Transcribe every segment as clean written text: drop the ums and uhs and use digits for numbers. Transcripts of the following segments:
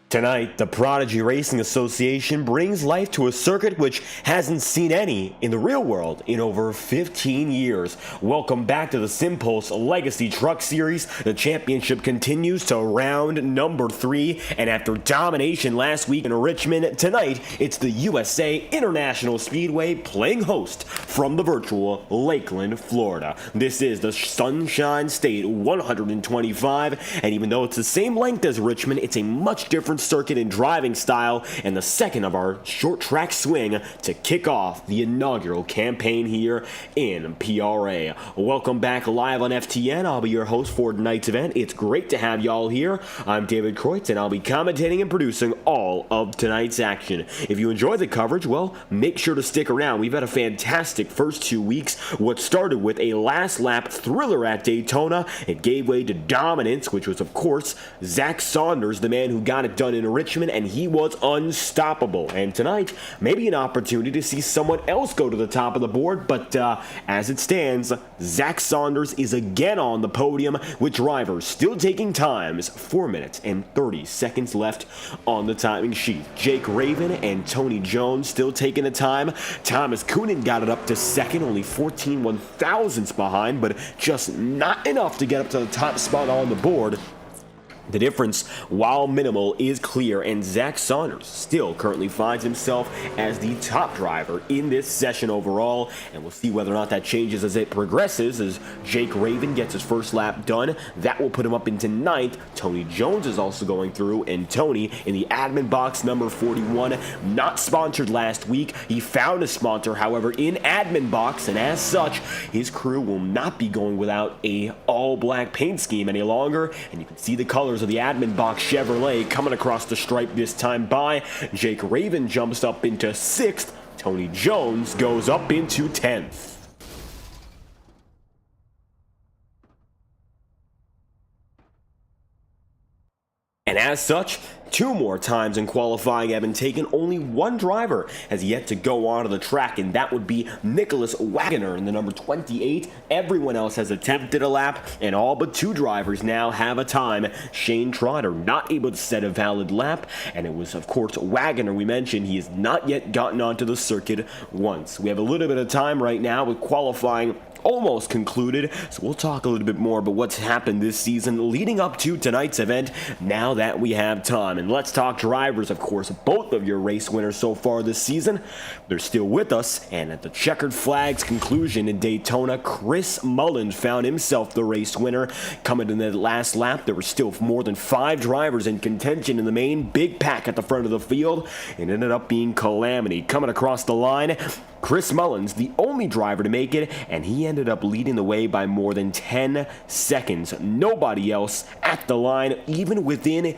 Tonight, the Prodigy Racing Association brings life to a circuit which hasn't seen any in the real world in over 15 years. Welcome back to the SimPulse Legacy Truck Series. The championship continues to round number 3, and after domination last week in Richmond, tonight it's the USA International Speedway playing host from the virtual Lakeland, Florida. This is the Sunshine State 125, and even though it's the same length as Richmond, it's a much different circuit and driving style, and the second of our short track swing to kick off the inaugural campaign here in PRA. Welcome back live on FTN. I'll be your host for tonight's event. It's great to have y'all here. I'm David Kreutz, and I'll be commentating and producing all of tonight's action. If you enjoy the coverage, well, make sure to stick around. We've had a fantastic first 2 weeks. What started with a last lap thriller at Daytona, it gave way to dominance, which was, of course, Zach Saunders, the man who got it done in Richmond, and he was unstoppable. And tonight, maybe an opportunity to see someone else go to the top of the board, but as it stands, Zach Saunders is again on the podium with drivers still taking times. 4 minutes and 30 seconds left on the timing sheet. Jake Raven and Tony Jones still taking the time. Thomas Coonan got it up to second, only 14 one-thousandths behind, but just not enough to get up to the top spot on the board. The difference, while minimal, is clear, and Zach Saunders still currently finds himself as the top driver in this session overall, and we'll see whether or not that changes as it progresses. As Jake Raven gets his first lap done, that will put him up into 9th. Tony Jones is also going through, and Tony in the admin box number 41, not sponsored last week. He found a sponsor, however, in admin box, and as such, his crew will not be going without a all-black paint scheme any longer, and you can see the colors of the admin box Chevrolet coming across the stripe this time by. Jake Raven jumps up into 6th. Tony Jones goes up into 10th. And as such, 2 more times in qualifying have been taken. Only one driver has yet to go onto the track, and that would be Nicholas Wagner in the number 28. Everyone else has attempted a lap, and all but 2 drivers now have a time. Shane Trotter not able to set a valid lap, and it was, of course, Wagner we mentioned. He has not yet gotten onto the circuit once. We have a little bit of time right now with qualifying almost concluded, so we'll talk a little bit more about what's happened this season leading up to tonight's event now that we have time. And let's talk drivers, of course. Both of your race winners so far this season, they're still with us, and at the checkered flag's conclusion in Daytona, Chris Mullins found himself the race winner. Coming in the last lap, there were still more than 5 drivers in contention in the main big pack at the front of the field. It ended up being calamity. Coming across the line, Chris Mullins, the only driver to make it, and he ended up leading the way by more than 10 seconds. Nobody else at the line, even within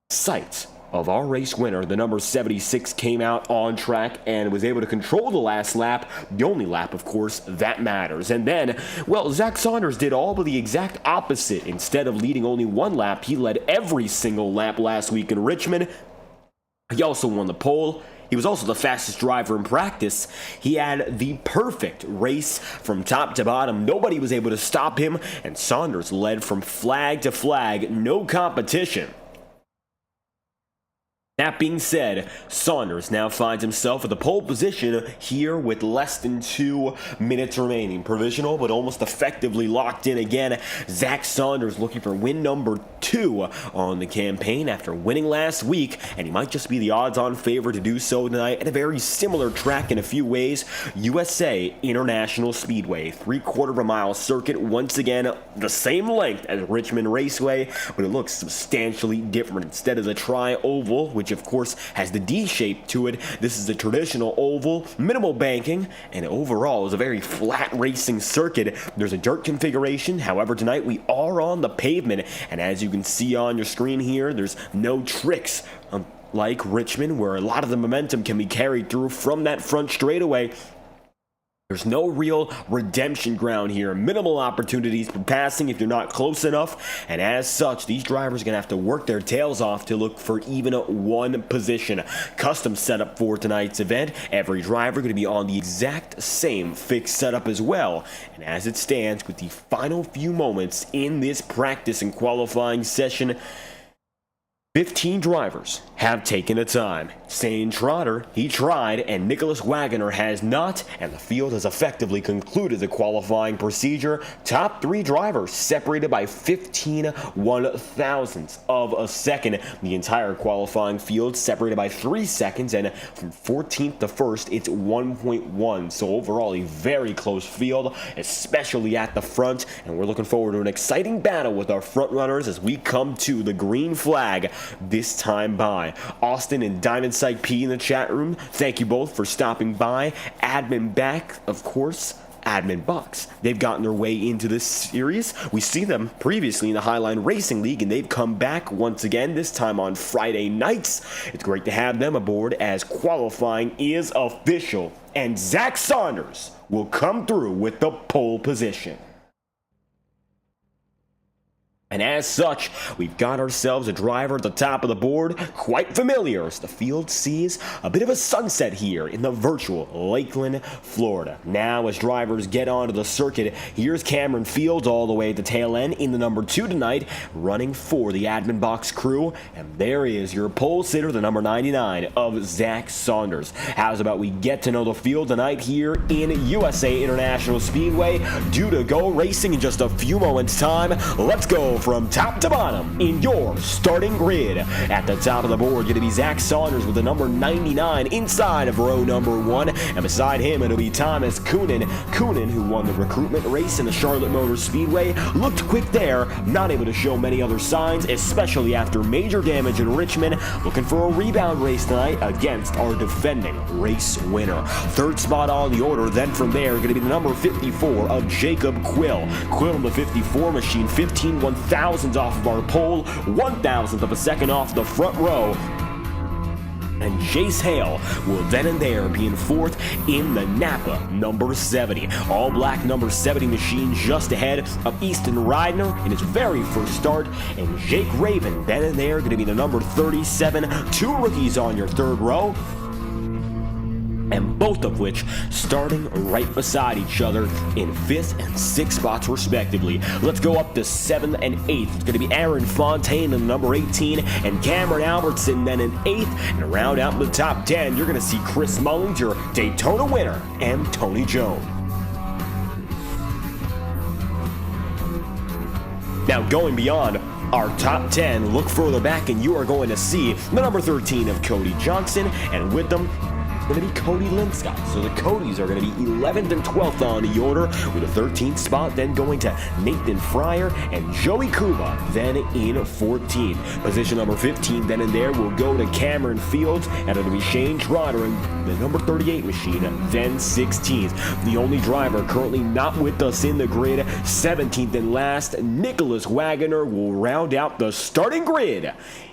sight of our race winner. The number 76 came out on track and was able to control the last lap, the only lap, of course, that matters. And then, well, Zach Saunders did all but the exact opposite. Instead of leading only 1 lap, he led every single lap last week in Richmond. He also won the pole. He was also the fastest driver in practice. He had the perfect race from top to bottom. Nobody was able to stop him, and Saunders led from flag to flag. No competition. That being said, Saunders now finds himself at the pole position here with less than 2 minutes remaining. Provisional, but almost effectively locked in again. Zach Saunders looking for win number 2 on the campaign after winning last week, and he might just be the odds-on favorite to do so tonight at a very similar track in a few ways. USA International Speedway, 3/4 of a mile circuit, once again the same length as Richmond Raceway, but it looks substantially different. Instead of the tri-oval, which of course has the D shape to it, this is a traditional oval, minimal banking, and overall is a very flat racing circuit. There's a dirt configuration, however tonight we are on the pavement, and as you can see on your screen here, there's no tricks like Richmond, where a lot of the momentum can be carried through from that front straightaway. There's no real redemption ground here. Minimal opportunities for passing if you're not close enough. And as such, these drivers are going to have to work their tails off to look for even one position. Custom setup for tonight's event. Every driver going to be on the exact same fixed setup as well. And as it stands, with the final few moments in this practice and qualifying session, 15 drivers have taken the time. Shane Trotter, he tried, and Nicholas Wagoner has not, and the field has effectively concluded the qualifying procedure. Top 3 drivers separated by 15 one-thousandths of a second. The entire qualifying field separated by 3 seconds, and from 14th to 1st, it's 1.1. So overall, a very close field, especially at the front, and we're looking forward to an exciting battle with our front runners as we come to the green flag this time by. Austin and Diamond Psych P in the chat room, thank you both for stopping by. Admin back, of course. Admin Bucks. They've gotten their way into this series. We see them previously in the Highline Racing League, and they've come back once again, this time on Friday nights. It's great to have them aboard as qualifying is official, and Zach Saunders will come through with the pole position. And as such, we've got ourselves a driver at the top of the board, quite familiar as the field sees a bit of a sunset here in the virtual Lakeland, Florida. Now as drivers get onto the circuit, here's Cameron Fields all the way at the tail end in the number 2 tonight, running for the admin box crew. And there is your pole sitter, the number 99 of Zach Saunders. How's about we get to know the field tonight here in USA International Speedway? Due to go racing in just a few moments' time. Let's go from top to bottom in your starting grid. At the top of the board, going to be Zach Saunders with the number 99 inside of row number 1. And beside him, it'll be Thomas Coonan. Coonan, who won the recruitment race in the Charlotte Motor Speedway, looked quick there, not able to show many other signs, especially after major damage in Richmond. Looking for a rebound race tonight against our defending race winner. Third spot on the order, then from there, going to be the number 54 of Jacob Quill. Quill in the 54 machine, 15 one-thousandths off of our pole, 1,000th of a second off the front row. And Jace Hale will then and there be in 4th in the Napa number 70. All black number 70 machine just ahead of Easton Ridner in his very first start. And Jake Raven then and there going to be the number 37. 2 rookies on your third row, and both of which starting right beside each other in 5th and 6th spots respectively. Let's go up to 7th and 8th. It's going to be Aaron Fontaine in number 18 and Cameron Albertson then in 8th. And around out in the top 10, you're going to see Chris Mullins, your Daytona winner, and Tony Jones. Now going beyond our top 10, look further back and you are going to see the number 13 of Cody Johnson, and with them going to be Cody Linscott. So the Codys are going to be 11th and 12th on the order, with a 13th spot then going to Nathan Fryer and Joey Kuba then in 14th. Position number 15 then and there will go to Cameron Fields, and it'll be Shane Trotter in the number 38 machine then 16th. The only driver currently not with us in the grid, 17th and last, Nicholas Wagoner will round out the starting grid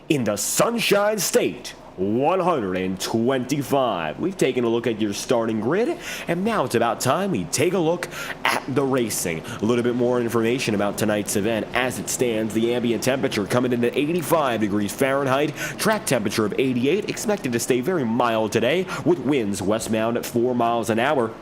in the Sunshine State 125. We've taken a look at your starting grid, and now it's about time we take a look at the racing. A little bit more information about tonight's event. As it stands, the ambient temperature coming in at 85 degrees Fahrenheit, track temperature of 88, expected to stay very mild today, with winds westbound at 4 miles an hour.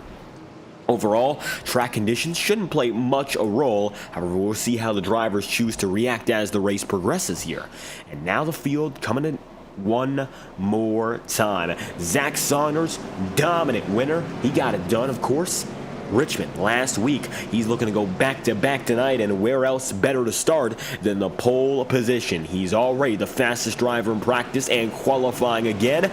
Overall, track conditions shouldn't play much a role. However, we'll see how the drivers choose to react as the race progresses here. And now the field coming in one more time. Zach Saunders, dominant winner. He got it done, of course. Richmond last week. He's looking to go back-to-back tonight, and where else better to start than the pole position? He's already the fastest driver in practice and qualifying again.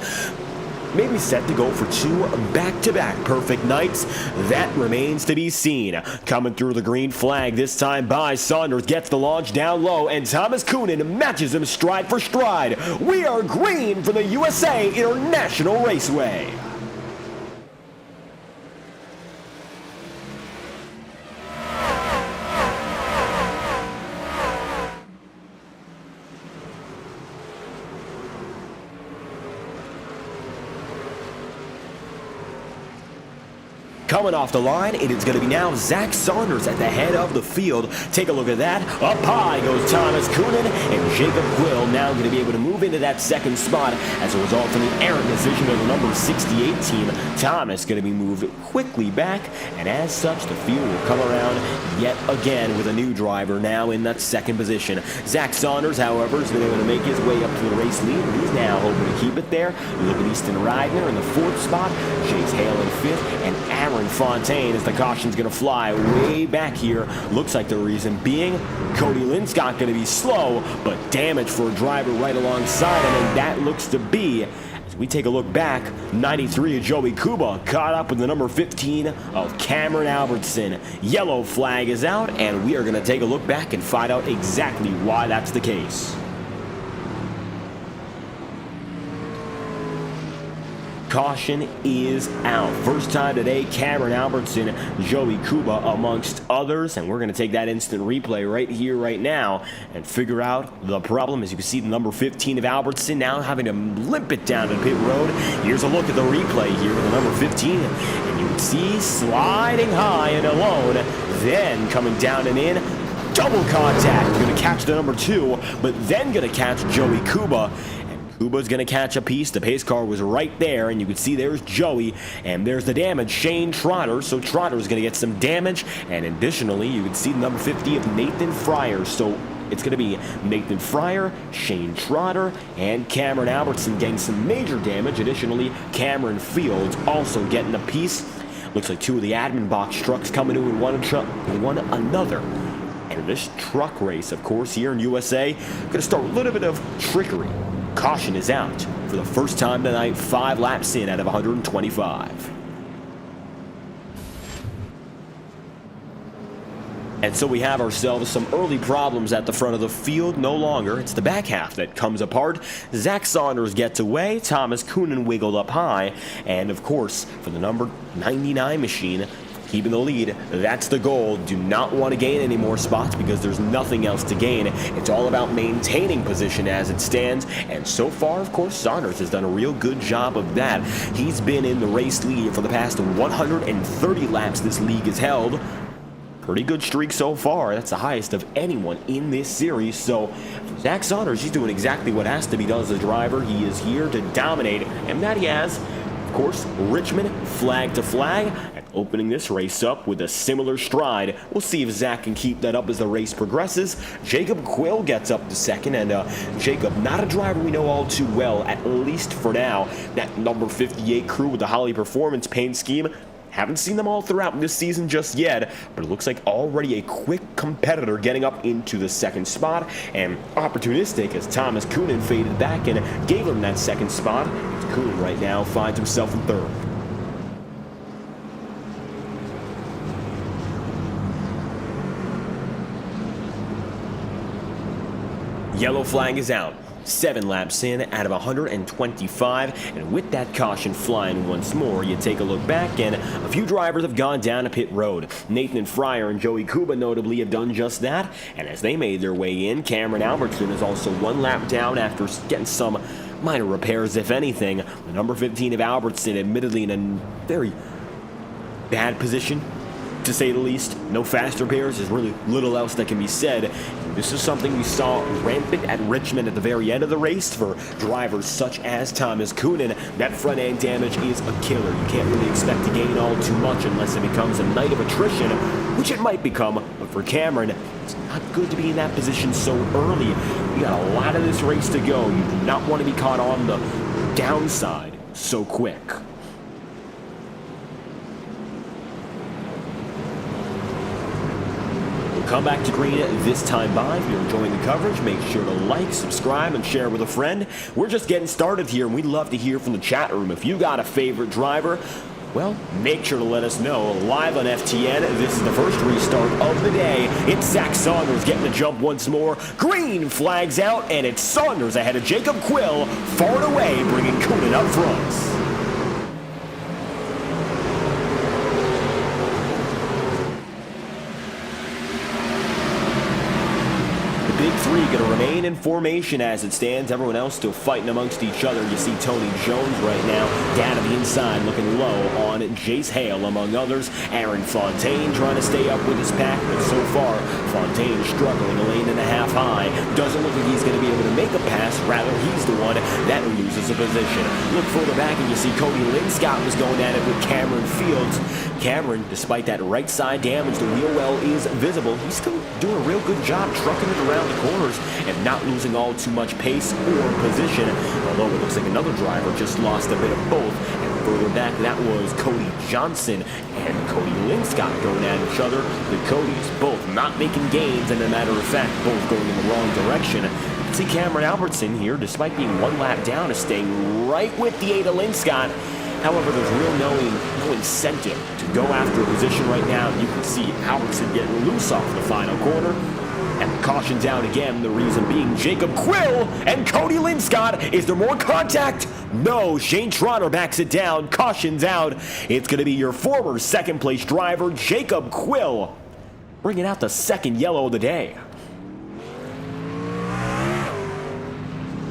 Maybe set to go for 2 back-to-back perfect nights. That remains to be seen. Coming through the green flag this time by Saunders, gets the launch down low, and Thomas Coonan matches him stride for stride. We are green for the USA International Raceway. coming off the line, it is going to be now Zach Saunders at the head of the field. Take a look at that. Up high goes Thomas Coonan, and Jacob Quill now going to be able to move into that second spot as a result of the errant decision of the number 68 team. Thomas going to be moved quickly back, and as such, the field will come around yet again with a new driver now in that second position. Zach Saunders, however, has been able to make his way up to the race lead, and he's now hoping to keep it there. You look at Easton Reidner in the fourth spot, Chase Hale in fifth, and Aaron Fontaine as the caution's going to fly way back here. Looks like the reason being Cody Linscott going to be slow, but damage for a driver right alongside him, and that looks to be, as we take a look back, 93 of Joey Kuba caught up with the number 15 of Cameron Albertson. Yellow flag is out, and we are going to take a look back and find out exactly why that's the case. Caution is out. First time today, Cameron Albertson, Joey Kuba amongst others, and we're going to take that instant replay right here, right now, and figure out the problem. As you can see, the number 15 of Albertson now having to limp it down to pit road. Here's a look at the replay here with the number 15, and you can see sliding high and alone, then coming down and in. Double contact, going to catch the number 2, but then going to catch Joey Kuba. Kuba's going to catch a piece. The pace car was right there, and you can see there's Joey, and there's the damage, Shane Trotter. So Trotter's going to get some damage, and additionally, you can see the number 50 of Nathan Fryer. So it's going to be Nathan Fryer, Shane Trotter, and Cameron Albertson getting some major damage. Additionally, Cameron Fields also getting a piece. Looks like 2 of the admin box trucks coming to one another. And this truck race, of course, here in USA, going to start with a little bit of trickery. Caution is out for the first time tonight, 5 laps in out of 125. And so we have ourselves some early problems at the front of the field. No longer, it's the back half that comes apart. Zach Saunders gets away, Thomas Coonan wiggled up high, and of course, for the number 99 machine, keeping the lead, that's the goal. Do not want to gain any more spots because there's nothing else to gain. It's all about maintaining position as it stands, and so far, of course, Saunders has done a real good job of that. He's been in the race lead for the past 130 laps this league has held. Pretty good streak so far. That's the highest of anyone in this series. So for Zach Saunders, he's doing exactly what has to be done as a driver. He is here to dominate, and that he has. Of course, Richmond flag to flag, and opening this race up with a similar stride. We'll see if Zach can keep that up as the race progresses. Jacob Quill gets up to second, and Jacob, not a driver we know all too well, at least for now. That number 58 crew with the Holly Performance paint scheme, haven't seen them all throughout this season just yet, but it looks like already a quick competitor getting up into the second spot, and opportunistic as Thomas Coonan faded back and gave him that second spot. Coonan right now finds himself in third. Yellow flag is out. 7 laps in out of 125, and with that caution flying once more, you take a look back, and a few drivers have gone down to pit road. Nathan Fryer and Joey Kuba notably have done just that, and as they made their way in, Cameron Albertson is also 1 lap down after getting some minor repairs, if anything. The number 15 of Albertson admittedly in a very bad position, to say the least. No fast repairs. There's really little else that can be said. This is something we saw rampant at Richmond at the very end of the race for drivers such as Thomas Coonan. That front end damage is a killer. You can't really expect to gain all too much unless it becomes a night of attrition, which it might become. But for Cameron, it's not good to be in that position so early. You got a lot of this race to go. You do not want to be caught on the downside so quick. Come back to green this time by. If you're enjoying the coverage, make sure to like, subscribe, and share with a friend. We're just getting started here, and we'd love to hear from the chat room. If you got a favorite driver, well, make sure to let us know. Live on FTN, this is the first restart of the day. It's Zach Saunders getting the jump once more. Green flags out, and it's Saunders ahead of Jacob Quill, far and away, bringing Coonan up front. big three going to remain in formation as it stands. Everyone else still fighting amongst each other. You see Tony Jones right now down to the inside looking low on Jace Hale, among others. Aaron Fontaine trying to stay up with his pack, but so far Fontaine is struggling a lane and a half high. Doesn't look like he's going to be able to make a pass. Rather, he's the one that loses a position. Look further back and you see Cody Linscott was going at it with Cameron Fields. Cameron, despite that right side damage, the wheel well is visible. He's still doing a real good job trucking it around the corners and not losing all too much pace or position. Although it looks like another driver just lost a bit of both. And further back, that was Cody Johnson and Cody Linscott going at each other. The Codys both not making gains, and as a matter of fact, both going in the wrong direction. See Cameron Albertson here, despite being one lap down, is staying right with the Ada Linscott. However, there's no incentive to go after a position right now. You can see Albertson getting loose off the final corner. And the caution's out again, the reason being Jacob Quill and Cody Linscott. Is there more contact? No, Shane Trotter backs it down, caution's out. It's going to be your former second place driver, Jacob Quill, bringing out the second yellow of the day.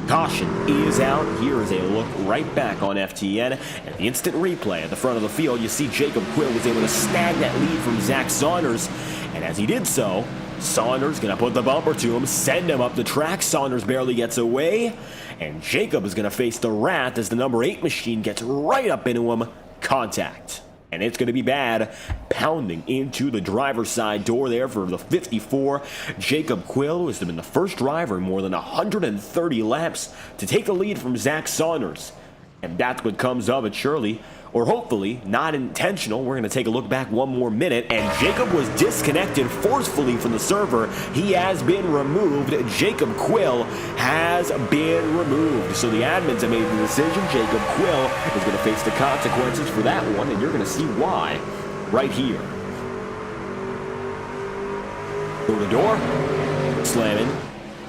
Caution is out. Here is a look right back on FTN. And the instant replay at the front of the field, you see Jacob Quill was able to snag that lead from Zach Saunders. And as he did so, Saunders going to put the bumper to him, send him up the track. Saunders barely gets away. And Jacob is going to face the wrath as the number 8 machine gets right up into him. Contact. And it's going to be bad, pounding into the driver's side door there for the 54. Jacob Quill has been the first driver in more than 130 laps to take the lead from Zach Saunders. And that's what comes of it, surely, or hopefully not intentional. We're going to take a look back one more minute, and Jacob was disconnected forcefully from the server. He has been removed. Jacob Quill has been removed. So the admins have made the decision. Jacob Quill is going to face the consequences for that one, and you're going to see why right here. Door to door, slamming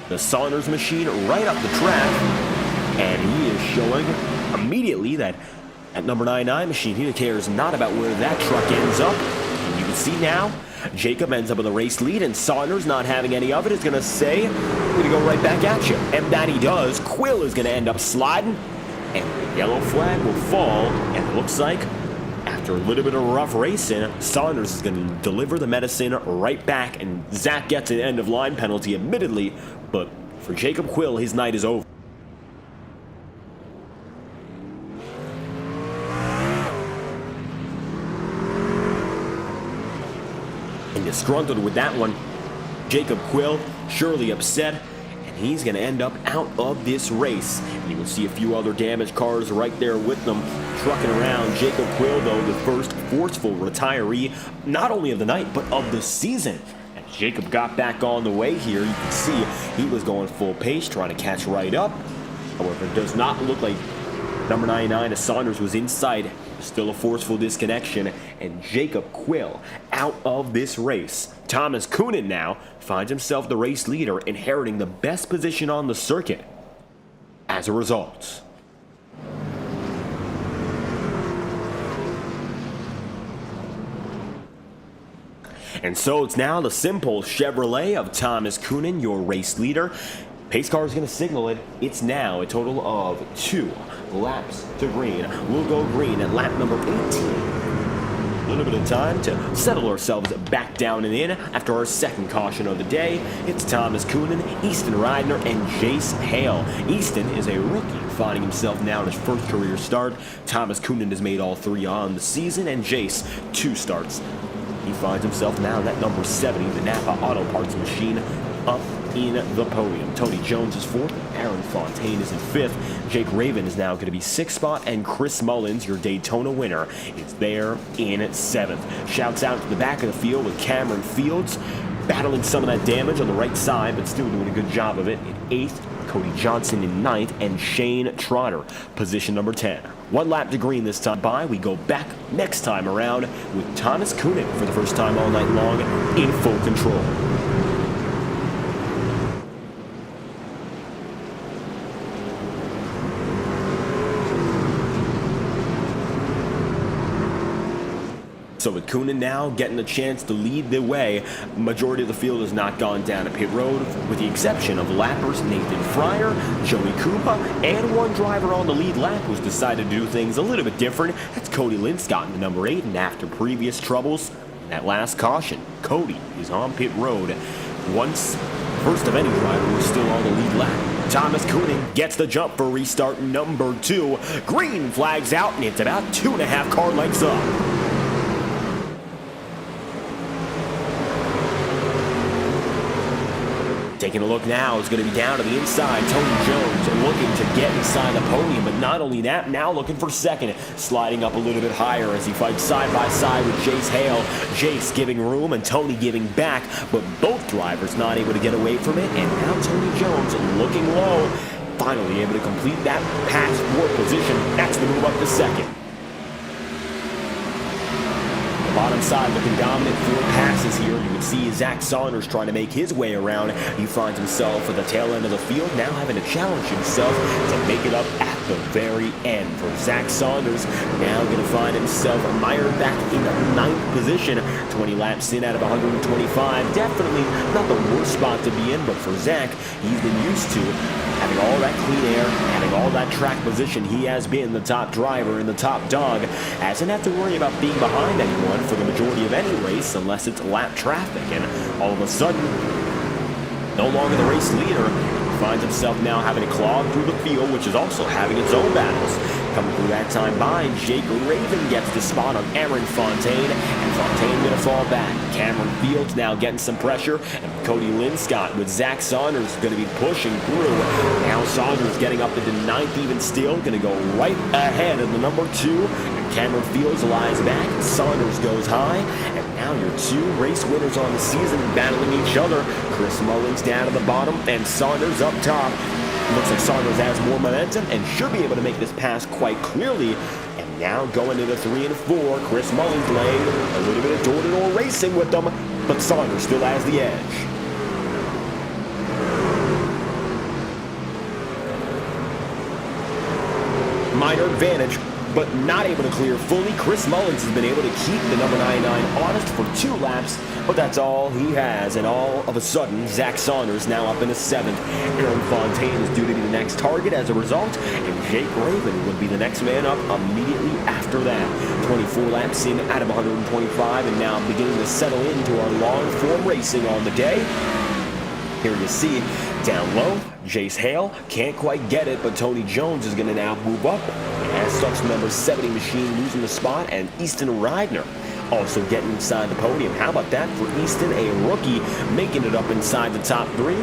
the Saunders machine right up the track, and he is showing immediately that number 99 machine, he cares not about where that truck ends up. And you can see now, Jacob ends up with a race lead, and Saunders, not having any of it, is going to say, we're going to go right back at you. And that he does. Quill is going to end up sliding, and the yellow flag will fall, and it looks like, after a little bit of rough racing, Saunders is going to deliver the medicine right back, and Zach gets an end-of-line penalty, admittedly, but for Jacob Quill, his night is over. Disgruntled with that one. Jacob Quill surely upset, and he's going to end up out of this race. And you will see a few other damaged cars right there with them trucking around. Jacob Quill, though, the first forceful retiree, not only of the night, but of the season. As Jacob got back on the way here, you can see he was going full pace, trying to catch right up. However, it does not look like number 99 as Saunders was in sight. Still a forceful disconnection, and Jacob Quill out of this race. Thomas Coonan now finds himself the race leader, inheriting the best position on the circuit as a result. And so it's now the SimPulse Chevrolet of Thomas Coonan, your race leader. Pace car is going to signal it. It's now a total of 2 laps to green. We'll go green at lap number 18. A little bit of time to settle ourselves back down and in after our second caution of the day. It's Thomas Coonan, Easton Ridner, and Jace Hale. Easton is a rookie, finding himself now in his first career start. Thomas Coonan has made all 3 on the season, and Jace 2 starts. He finds himself now in that number 70, the Napa Auto Parts machine, up in the podium. Tony Jones is 4th, Aaron Fontaine is in 5th, Jake Raven is now going to be 6th spot, and Chris Mullins, your Daytona winner, is there in 7th. Shouts out to the back of the field with Cameron Fields, battling some of that damage on the right side, but still doing a good job of it. In 8th, Cody Johnson in 9th, and Shane Trotter, position number 10. 1 lap to green this time by. We go back next time around with Thomas Coonan for the first time all night long in full control. So with Coonan now getting a chance to lead the way, majority of the field has not gone down to pit road, with the exception of lappers Nathan Fryer, Joey Kupa, and one driver on the lead lap who's decided to do things a little bit different. That's Cody Linscott in the number 8, and after previous troubles, that last caution, Cody is on pit road. Once first of any driver who's still on the lead lap. Thomas Coonan gets the jump for restart number 2. Green flags out, and it's about 2.5 car lengths up. Taking a look now is going to be down to the inside. Tony Jones looking to get inside the podium, but not only that, now looking for second, sliding up a little bit higher as he fights side by side with Jace Hale. Jace giving room and Tony giving back, but both drivers not able to get away from it, and now Tony Jones looking low, finally able to complete that pass for position. That's the move up to second. Bottom side looking dominant, 4 passes here. You can see Zach Saunders trying to make his way around. He finds himself at the tail end of the field, now having to challenge himself to make it up at the very end. For Zach Saunders, now going to find himself mired back in the 9th position. 20 laps in out of 125. Definitely not the worst spot to be in, but for Zach, he's been used to having all that clean air, having all that track position. He has been the top driver and the top dog. Hasn't had to worry about being behind anyone for the majority of any race unless it's lap traffic, and all of a sudden, no longer the race leader. He finds himself now having to clog through the field, which is also having its own battles. Coming through that time by, Jake Raven gets the spot on Aaron Fontaine, and Fontaine gonna fall back. Cameron Fields now getting some pressure, and Cody Linscott with Zach Saunders gonna be pushing through. Now Saunders getting up into 9th even still, gonna go right ahead of the number 2, and Cameron Fields lies back. Saunders goes high, and now your 2 race winners on the season battling each other. Chris Mullins down at the bottom, and Saunders up top. Looks like Saunders has more momentum and should be able to make this pass quite clearly. And now going into 3 and 4, Chris Mullins laying a little bit of door-to-door racing with them, but Saunders still has the edge. Minor advantage, but not able to clear fully. Chris Mullins has been able to keep the number 99 honest for 2 laps, but that's all he has. And all of a sudden, Zach Saunders now up into 7th. Aaron Fontaine is due to be the next target as a result, and Jake Raven would be the next man up immediately after that. 24 laps in out of 125, and now beginning to settle into our long-form racing on the day. Here you see, down low, Jace Hale can't quite get it, but Tony Jones is going to now move up. And as such, number 70 machine losing the spot, and Easton Reidner also getting inside the podium. How about that for Easton, a rookie, making it up inside the top 3?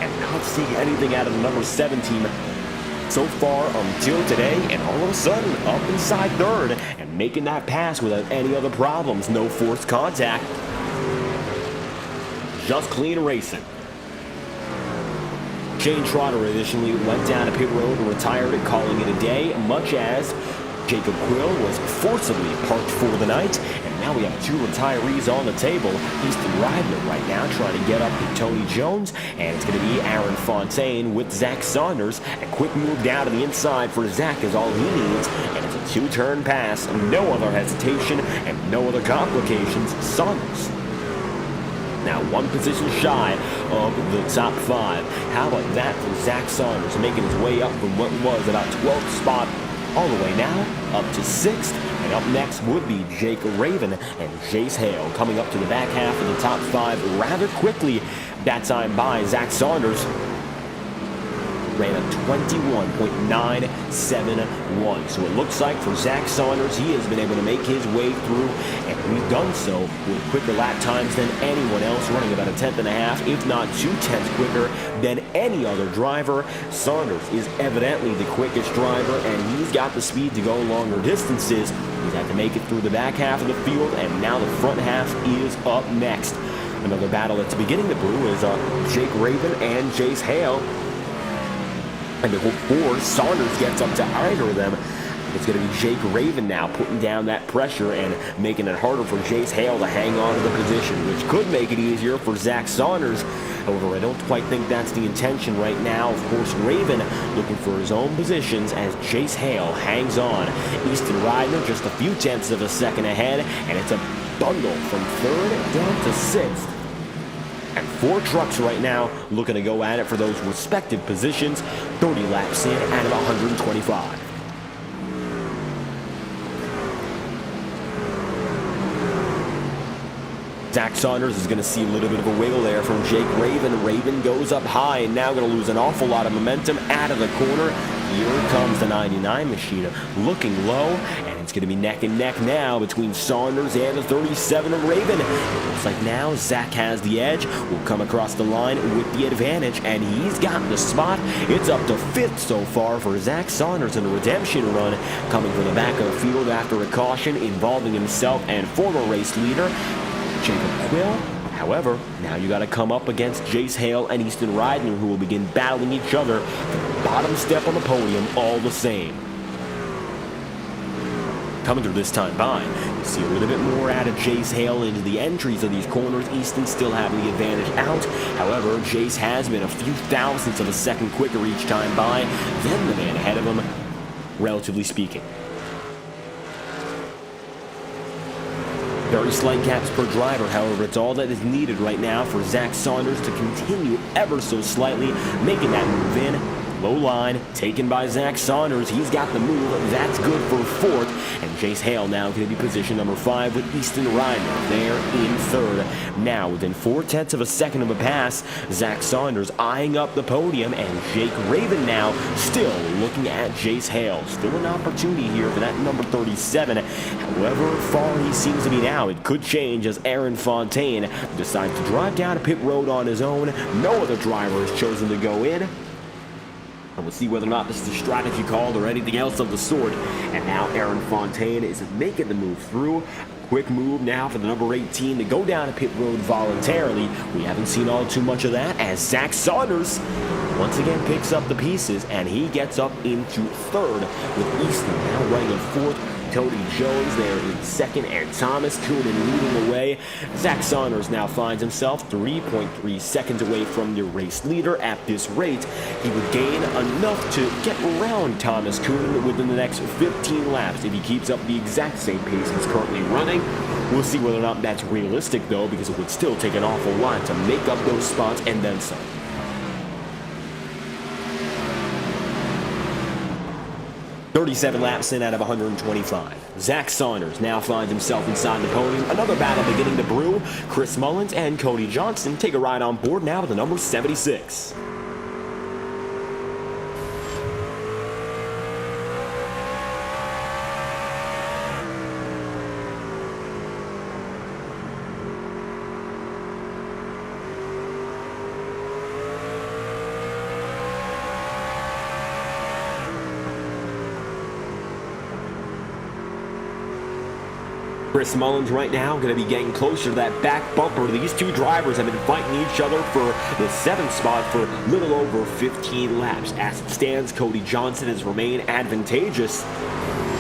And not seeing anything out of the number 7 team so far until today, and all of a sudden up inside 3rd and making that pass without any other problems. No forced contact. Just clean racing. Shane Trotter additionally went down to pit road and retired it, calling it a day, much as Jacob Quill was forcibly parked for the night. And now we have 2 retirees on the table. Easton Reidner right now trying to get up to Tony Jones, and it's going to be Aaron Fontaine with Zach Saunders. A quick move down to the inside for Zach is all he needs, and it's a 2-turn pass. No other hesitation and no other complications. Saunders now 1 position shy of the top 5. How about that for Zach Saunders, making his way up from what was about 12th spot all the way now up to 6th. And up next would be Jake Raven and Jace Hale coming up to the back half of the top 5 rather quickly. That time by Zach Saunders ran a 21.971. So it looks like for Zach Saunders, he has been able to make his way through, and we've done so with quicker lap times than anyone else, running about 1.5 if not 0.2 quicker than any other driver. Saunders is evidently the quickest driver, and he's got the speed to go longer distances. He's had to make it through the back half of the field, and now the front half is up next. Another battle that's beginning to brew is Jake Raven and Jace Hale. And before Saunders gets up to either of them, it's going to be Jake Raven now putting down that pressure and making it harder for Jace Hale to hang on to the position, which could make it easier for Zach Saunders However, I don't quite think that's the intention right now. Of course, Raven looking for his own positions as Chase Hale hangs on. Easton Ridner just a few tenths of a second ahead, and it's a bundle from third down to sixth. And 4 trucks right now looking to go at it for those respective positions. 30 laps in out of 125. Zach Saunders is going to see a little bit of a wiggle there from Jake Raven. Raven goes up high and now going to lose an awful lot of momentum out of the corner. Here comes the 99 machine looking low, and it's going to be neck and neck now between Saunders and the 37 of Raven. It looks like now Zach has the edge, will come across the line with the advantage, and he's got the spot. It's up to 5th so far for Zach Saunders in the redemption run, coming from the back of the field after a caution involving himself and former race leader Jacob Quill. However, now you got to come up against Jace Hale and Easton Ridner, who will begin battling each other for the bottom step on the podium all the same. Coming through this time by, you see a little bit more out of Jace Hale into the entries of these corners. Easton still having the advantage out. However, Jace has been a few thousandths of a second quicker each time by than the man ahead of him, relatively speaking. Very slight gaps per driver, however, it's all that is needed right now for Zach Saunders to continue ever so slightly making that move in. Low line taken by Zach Saunders. He's got the move. That's good for 4th. And Jace Hale now going to be position number 5 with Easton Ridner there in 3rd. Now within 4/10 of a second of a pass, Zach Saunders eyeing up the podium, and Jake Raven now still looking at Jace Hale. Still an opportunity here for that number 37. However far he seems to be now, it could change as Aaron Fontaine decides to drive down a pit road on his own. No other driver has chosen to go in. And we'll see whether or not this is a strategy call or anything else of the sort. And now Aaron Fontaine is making the move through. Quick move now for the number 18 to go down a pit road voluntarily. We haven't seen all too much of that as Zach Saunders once again picks up the pieces, and he gets up into 3rd with Easton now running in 4th. Cody Jones there in 2nd, and Thomas Kuhn leading away. Zach Saunders now finds himself 3.3 seconds away from the race leader. At this rate, he would gain enough to get around Thomas Kuhn within the next 15 laps if he keeps up the exact same pace he's currently running. We'll see whether or not that's realistic, though, because it would still take an awful lot to make up those spots and then some. 37 laps in out of 125. Zach Saunders now finds himself inside the podium. Another battle beginning to brew. Chris Mullins and Cody Johnson take a ride on board now with the number 76. Chris Mullins right now going to be getting closer to that back bumper. These two drivers have been fighting each other for the 7th spot for a little over 15 laps. As it stands, Cody Johnson has remained advantageous.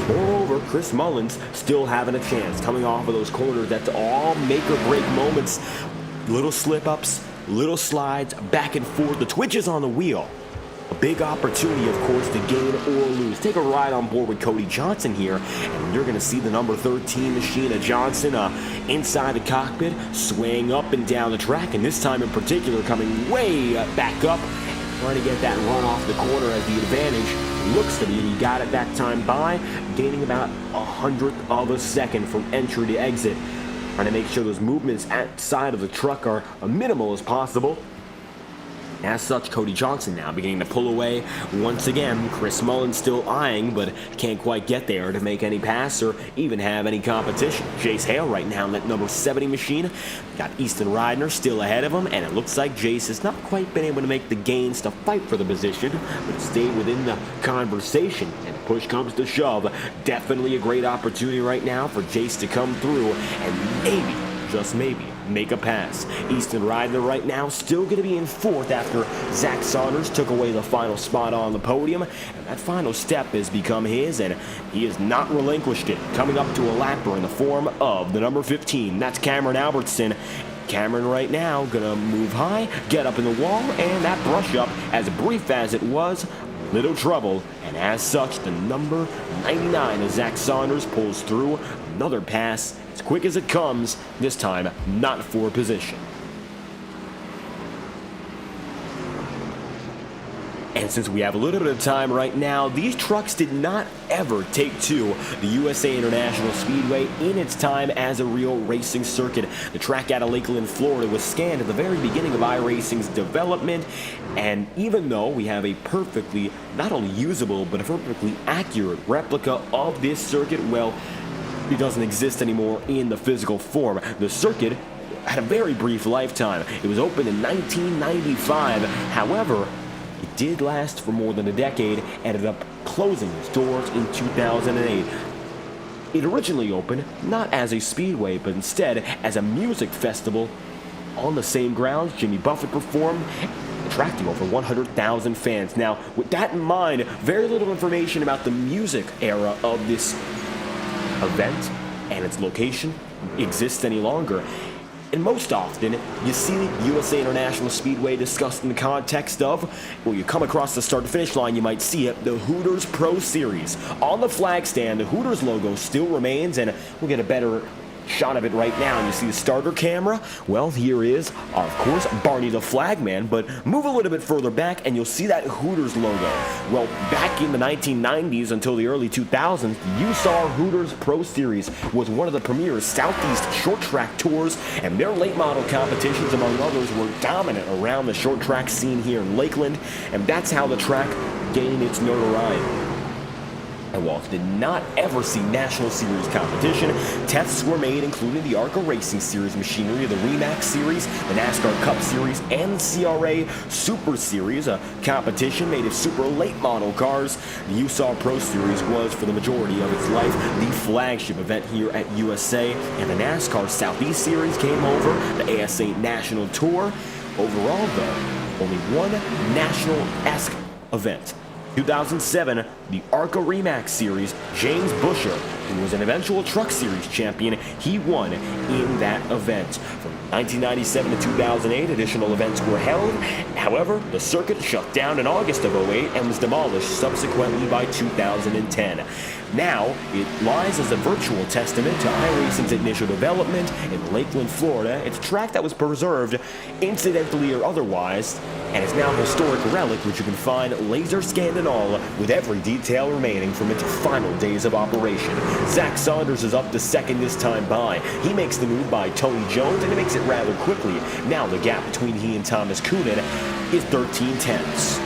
Moreover, Chris Mullins still having a chance coming off of those corners. That's all make or break moments. Little slip-ups, little slides, back and forth. The twitches on the wheel. A big opportunity, of course, to gain or lose. Take a ride on board with Cody Johnson here, and you're going to see the number 13 machine of Johnson inside the cockpit, swaying up and down the track, and this time in particular coming way back up, trying to get that run off the corner as the advantage looks to be. He got it that time by, gaining about 1/100th of a second from entry to exit, trying to make sure those movements outside of the truck are as minimal as possible. As such, Cody Johnson now beginning to pull away once again. Chris Mullins still eyeing, but can't quite get there to make any pass or even have any competition. Jace Hale right now in that number 70 machine. Got Easton Ridner still ahead of him, and it looks like Jace has not quite been able to make the gains to fight for the position, but stay within the conversation. And push comes to shove. Definitely a great opportunity right now for Jace to come through and maybe, just maybe, make a pass. Easton Ridner right now still going to be in 4th after Zach Saunders took away the final spot on the podium, and that final step has become his, and he has not relinquished it. Coming up to a lapper in the form of the number 15. That's Cameron Albertson. Cameron right now gonna move high, get up in the wall, and that brush up, as brief as it was, little trouble. And as such, the number 99 of Zach Saunders pulls through another pass as quick as it comes, this time not for position. And since we have a little bit of time right now, these trucks did not ever take to the USA International Speedway in its time as a real racing circuit. The track out of Lakeland, Florida was scanned at the very beginning of iRacing's development, and even though we have a perfectly, not only usable, but a perfectly accurate replica of this circuit, well, it doesn't exist anymore in the physical form. The circuit had a very brief lifetime. It was opened in 1995, however, it did last for more than a decade, ended up closing its doors in 2008. It originally opened not as a speedway, but instead as a music festival. On the same grounds, Jimmy Buffett performed, attracting over 100,000 fans. Now, with that in mind, very little information about the music era of this event and its location exists any longer. And most often, you see USA International Speedway discussed in the context of, well, you come across the start-to-finish line, you might see it, the Hooters Pro Series. On the flag stand, the Hooters logo still remains, and we'll get a better shot of it right now. And you see the starter camera? Well, here is, of course, Barney the Flagman, but move a little bit further back and you'll see that Hooters logo. Well, back in the 1990s until the early 2000s, the USA Hooters Pro Series was one of the premier Southeast short track tours, and their late model competitions, among others, were dominant around the short track scene here in Lakeland, and that's how the track gained its notoriety. And while it did not ever see National Series competition, tests were made including the ARCA Racing Series machinery, the REMAX Series, the NASCAR Cup Series, and the CRA Super Series, a competition made of super late model cars. The USA Pro Series was, for the majority of its life, the flagship event here at USA, and the NASCAR Southeast Series came over, the ASA National Tour. Overall, though, only one national-esque event. 2007, the ARCA REMAX Series, James Busher, who was an eventual Truck Series champion, he won in that event. From 1997 to 2008, additional events were held. However, the circuit shut down in August of 2008 and was demolished subsequently by 2010. Now, it lies as a virtual testament to iRacing's initial development in Lakeland, Florida. It's a track that was preserved, incidentally or otherwise, and is now a historic relic which you can find laser scanned and all, with every detail remaining from its final days of operation. Zach Saunders is up to second this time by. He makes the move by Tony Jones, and he makes it rather quickly. Now the gap between he and Thomas Coonan is 13 tenths.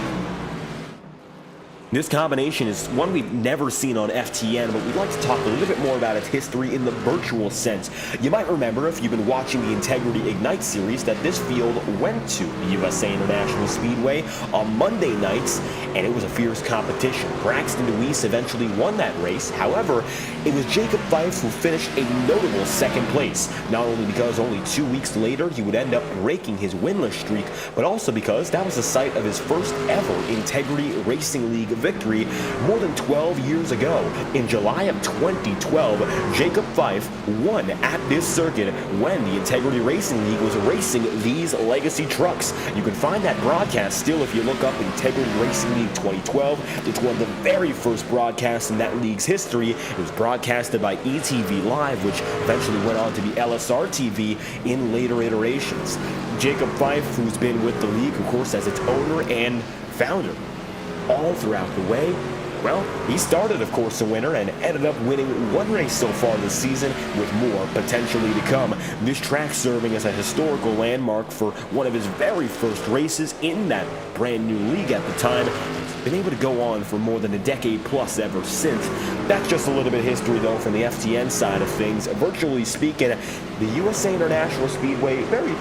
This combination is one we've never seen on FTN, but we'd like to talk a little bit more about its history in the virtual sense. You might remember, if you've been watching the Integrity Ignite series, that this field went to the USA International Speedway on Monday nights, and it was a fierce competition. Braxton DeWeese eventually won that race. However, it was Jacob Fife who finished a notable second place, not only because only 2 weeks later he would end up breaking his winless streak, but also because that was the site of his first ever Integrity Racing League victory more than 12 years ago. In July of 2012, Jacob Fife won at this circuit when the Integrity Racing League was racing these legacy trucks. You can find that broadcast still if you look up Integrity Racing League 2012. It's one of the very first broadcasts in that league's history. It was broadcasted by ETV Live, which eventually went on to be LSR TV in later iterations. Jacob Fife, who's been with the league, of course, as its owner and founder all throughout the way, well, he started, of course, a winner and ended up winning one race so far this season, with more potentially to come. This track serving as a historical landmark for one of his very first races in that brand new league at the time. It's been able to go on for more than a decade plus ever since. That's just a little bit of history, though, from the FTN side of things. Virtually speaking, the USA International Speedway very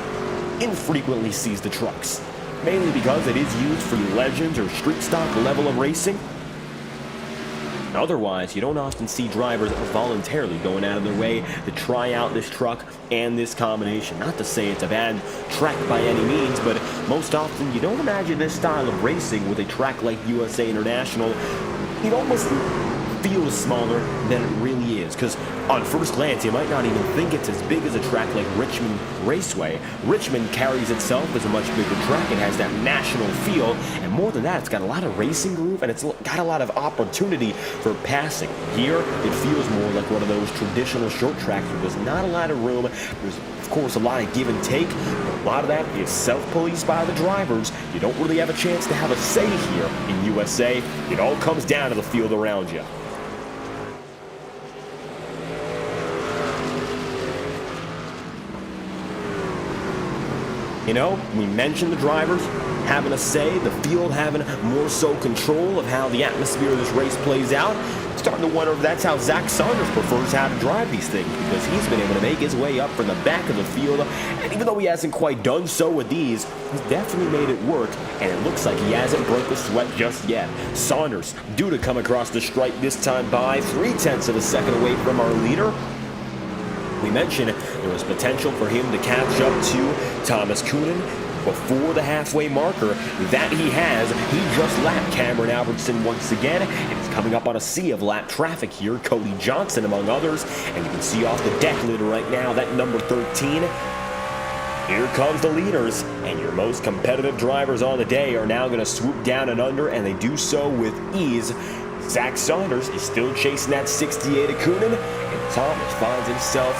infrequently sees the trucks, mainly because it is used for legends or street stock level of racing. Otherwise, you don't often see drivers voluntarily going out of their way to try out this truck and this combination. Not to say it's a bad track by any means, but most often you don't imagine this style of racing with a track like USA International. It almost feels smaller than it really is, because on first glance you might not even think it's as big as a track like Richmond Raceway. Richmond carries itself as a much bigger track. It has that national feel, and more than that, it's got a lot of racing groove, and it's got a lot of opportunity for passing. Here, it feels more like one of those traditional short tracks where there's not a lot of room. There's, of course, a lot of give and take, but a lot of that is self-policed by the drivers. You don't really have a chance to have a say here in USA. It all comes down to the field around you. You know, we mentioned the drivers having a say, the field having more so control of how the atmosphere of this race plays out. Starting to wonder if that's how Zach Saunders prefers how to drive these things, because he's been able to make his way up from the back of the field, and even though he hasn't quite done so with these, he's definitely made it work, and it looks like he hasn't broke a sweat just yet. Saunders due to come across the stripe this time by 0.3 of a second away from our leader. We mentioned there was potential for him to catch up to Thomas Coonan before the halfway marker. That he has. He just lapped Cameron Albertson once again, and he's coming up on a sea of lap traffic here. Cody Johnson among others, and you can see off the deck lid right now that number 13. Here comes the leaders, and your most competitive drivers on the day are now going to swoop down and under, and they do so with ease. Zach Saunders is still chasing that 68 of Coonan, and Thomas finds himself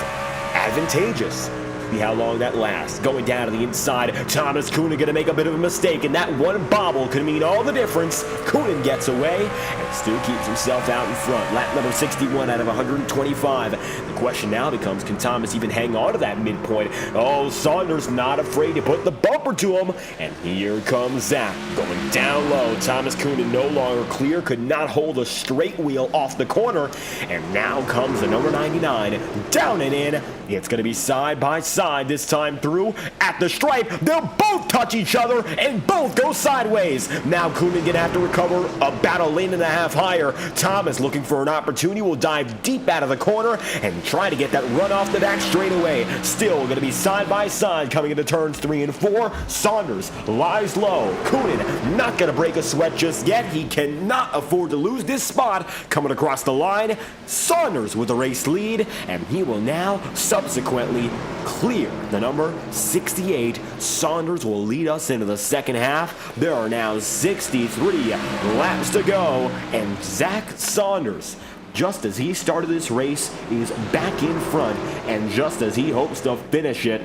advantageous. See how long that lasts. Going down to the inside, Thomas Coonan going to make a bit of a mistake, and that one bobble could mean all the difference. Coonan gets away and still keeps himself out in front. Lap number 61 out of 125. The question now becomes, can Thomas even hang on to that midpoint? Oh, Saunders not afraid to put the bumper to him, and here comes Zach going down low. Thomas Coonan no longer clear, could not hold a straight wheel off the corner, and now comes the number 99 down and in. It's going to be side by side this time through at the stripe. They'll both touch each other and both go sideways. Now Coonan gonna have to recover about a lane and a half higher. Thomas looking for an opportunity will dive deep out of the corner and try to get that run off the back straightaway. Still gonna be side by side coming into turns 3 and 4. Saunders lies low. Coonan not gonna break a sweat just yet. He cannot afford to lose this spot. Coming across the line, Saunders with the race lead, and he will now subsequently clear the number 68. Saunders will lead us into the second half. There are now 63 laps to go, and Zach Saunders, just as he started this race, is back in front, and just as he hopes to finish it,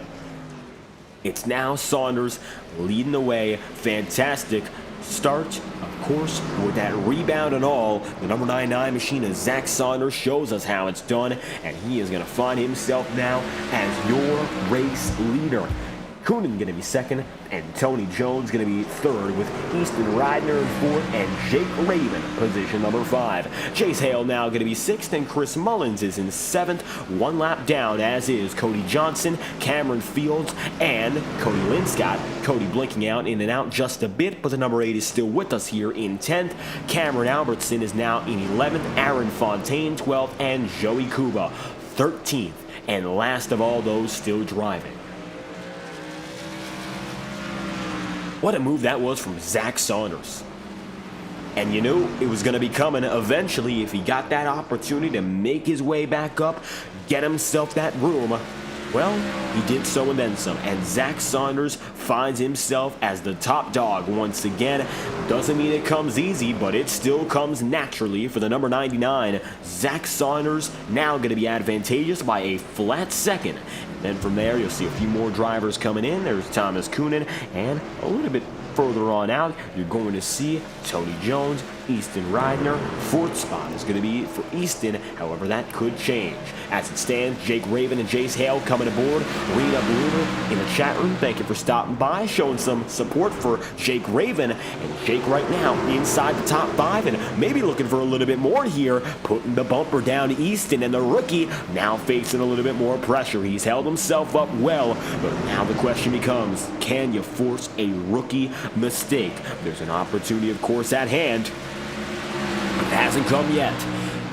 it's now Saunders leading the way. Fantastic start, of course, with that rebound and all. The number 99 machine of Zach Saunders shows us how it's done, and he is going to find himself now as your race leader. Coonan going to be second, and Tony Jones going to be third, with Easton Ridner in fourth, and Jake Raven position number 5. Chase Hale now going to be sixth, and Chris Mullins is in seventh, one lap down, as is Cody Johnson, Cameron Fields, and Cody Linscott. Cody blinking out in and out just a bit, but the number 8 is still with us here in 10th. Cameron Albertson is now in 11th, Aaron Fontaine 12th, and Joey Kuba 13th. And last of all those still driving. What a move that was from Zach Saunders. And you knew it was going to be coming eventually if he got that opportunity to make his way back up, get himself that room. Well, he did so and then some, and Zach Saunders finds himself as the top dog once again. Doesn't mean it comes easy, but it still comes naturally for the number 99. Zach Saunders now going to be advantageous by a flat second. And then from there, you'll see a few more drivers coming in. There's Thomas Coonan, and a little bit further on out, you're going to see Tony Jones, Easton Ridner. Fourth spot is going to be for Easton. However, that could change. As it stands, Jake Raven and Jace Hale coming aboard. Rena Bloomer in the chat room, thank you for stopping by, showing some support for Jake Raven. And Jake right now inside the top 5 and maybe looking for a little bit more here, putting the bumper down to Easton, and the rookie now facing a little bit more pressure. He's held himself up well, but now the question becomes, can you force a rookie mistake? There's an opportunity, of course, at hand. It hasn't come yet.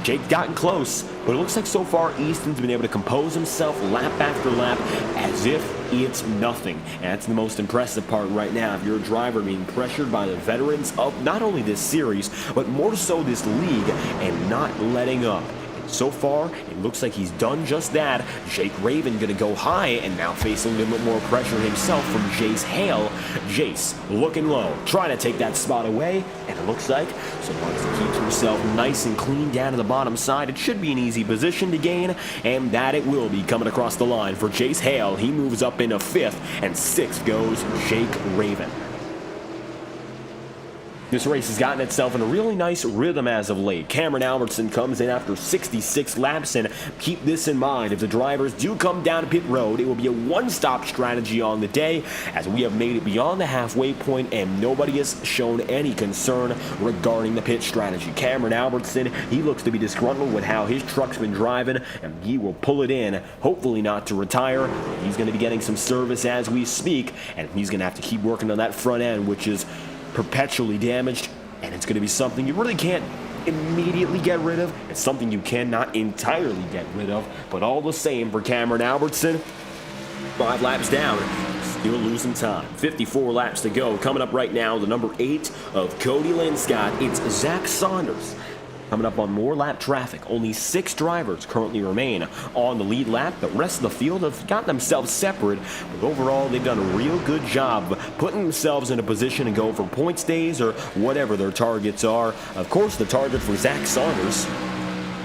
Jake's gotten close, but it looks like so far Easton's been able to compose himself lap after lap as if it's nothing. And that's the most impressive part right now. If you're a driver being pressured by the veterans of not only this series, but more so this league, and not letting up. So far, it looks like he's done just that. Jake Raven going to go high and now face a little bit more pressure himself from Jace Hale. Jace looking low, trying to take that spot away, and it looks like so long as he keeps himself nice and clean down to the bottom side, it should be an easy position to gain, and that it will be coming across the line for Jace Hale. He moves up into 5th, and 6th goes Jake Raven. This race has gotten itself in a really nice rhythm as of late. Cameron Albertson comes in after 66 laps, and keep this in mind, if the drivers do come down to pit road, it will be a one-stop strategy on the day, as we have made it beyond the halfway point and nobody has shown any concern regarding the pit strategy. Cameron Albertson, he looks to be disgruntled with how his truck's been driving, and he will pull it in, hopefully not to retire. He's going to be getting some service as we speak, and he's going to have to keep working on that front end, which is perpetually damaged, and it's going to be something you really can't immediately get rid of. It's something you cannot entirely get rid of, but all the same for Cameron Albertson, 5 laps down, still losing time. 54 laps to go. Coming up right now, the number 8 of Cody Linscott, it's Zach Saunders. Coming up on more lap traffic. Only 6 drivers currently remain on the lead lap. The rest of the field have got themselves separate, but overall they've done a real good job of putting themselves in a position to go for points days or whatever their targets are. Of course, the target for Zach Saunders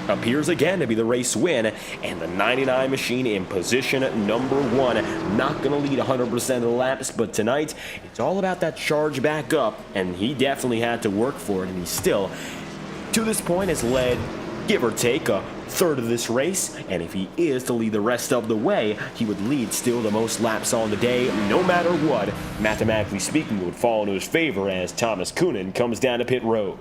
appears again to be the race win, and the 99 machine in position number 1. Not going to lead 100% of the laps, but tonight it's all about that charge back up, and he definitely had to work for it, and he still, to this point, has led, give or take, a third of this race, and if he is to lead the rest of the way, he would lead still the most laps on the day, no matter what. Mathematically speaking, it would fall into his favor as Thomas Coonan comes down to pit road.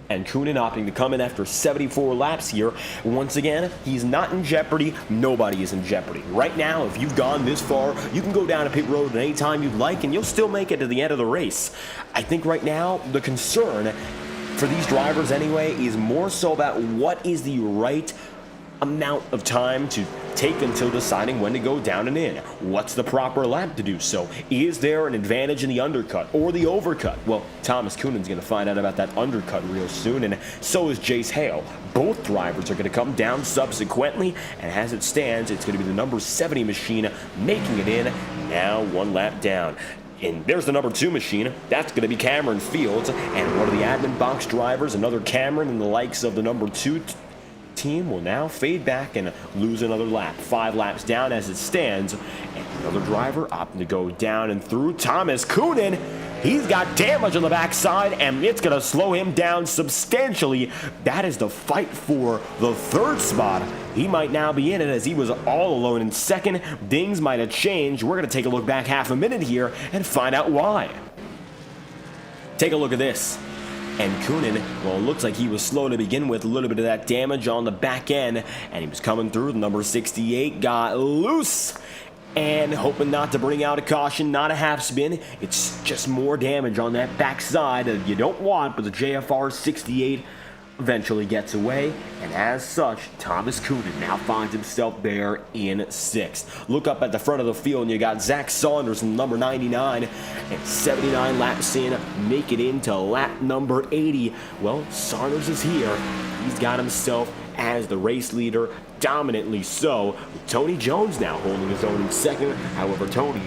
And Coonan opting to come in after 74 laps here. Once again, he's not in jeopardy. Nobody is in jeopardy. Right now, if you've gone this far, you can go down to pit road at any time you'd like, and you'll still make it to the end of the race. I think right now, the concern for these drivers anyway is more so about what is the right amount of time to take until deciding when to go down and in. What's the proper lap to do so? Is there an advantage in the undercut or the overcut? Well, Thomas Coonan's going to find out about that undercut real soon, and so is Jace Hale. Both drivers are going to come down subsequently, and as it stands, it's going to be the number 70 machine making it in, now 1 lap down. And there's the number 2 machine. That's going to be Cameron Fields, and one of the admin box drivers, another Cameron, and the likes of the number 2 team will now fade back and lose another lap. 5 laps down as it stands, and another driver opting to go down and through. Thomas Coonan, he's got damage on the backside, and it's going to slow him down substantially. That is the fight for the 3rd spot. He might now be in it, as he was all alone in 2nd. Things might have changed. We're going to take a look back half a minute here and find out why. Take a look at this. And Coonan, well, it looks like he was slow to begin with, a little bit of that damage on the back end, and he was coming through. The number 68 got loose, and hoping not to bring out a caution, not a half spin. It's just more damage on that backside that you don't want, but the JFR 68 eventually gets away, and as such, Thomas Coonan now finds himself there in 6th. Look up at the front of the field, and you got Zach Saunders in number 99, and 79 laps in, make it into lap number 80. Well, Saunders is here. He's got himself as the race leader, dominantly so, with Tony Jones now holding his own in 2nd. However, Tony,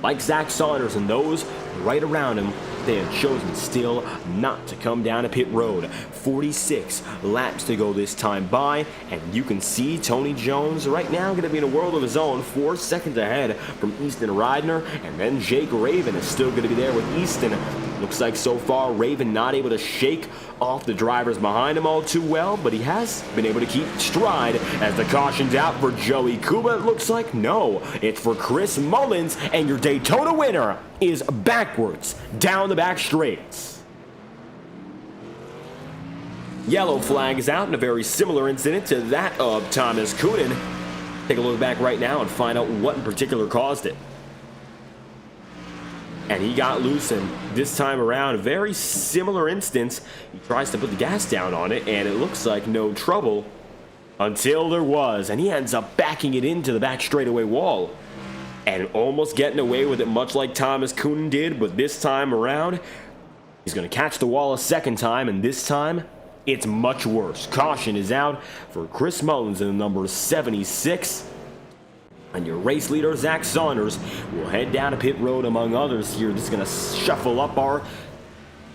like Zach Saunders and those right around him, they have chosen still not to come down to pit road. 46 laps to go this time by, and you can see Tony Jones right now going to be in a world of his own, 4 seconds ahead from Easton Ridner, and then Jake Raven is still going to be there with Easton. Looks like so far Raven not able to shake off the drivers behind him all too well, but he has been able to keep stride as the caution's out for Joey Kuba. It looks like no, it's for Chris Mullins, and your Daytona winner is backwards down the back straights. Yellow flag is out in a very similar incident to that of Thomas Coonan. Take a look back right now and find out what in particular caused it. And he got loose, and this time around, a very similar instance. He tries to put the gas down on it, and it looks like no trouble. Until there was, and he ends up backing it into the back straightaway wall. And almost getting away with it, much like Thomas Coonan did, but this time around, he's going to catch the wall a second time, and this time, it's much worse. Caution is out for Chris Mullins in the number 76. And your race leader, Zach Saunders, will head down to pit road among others here. This is going to shuffle up our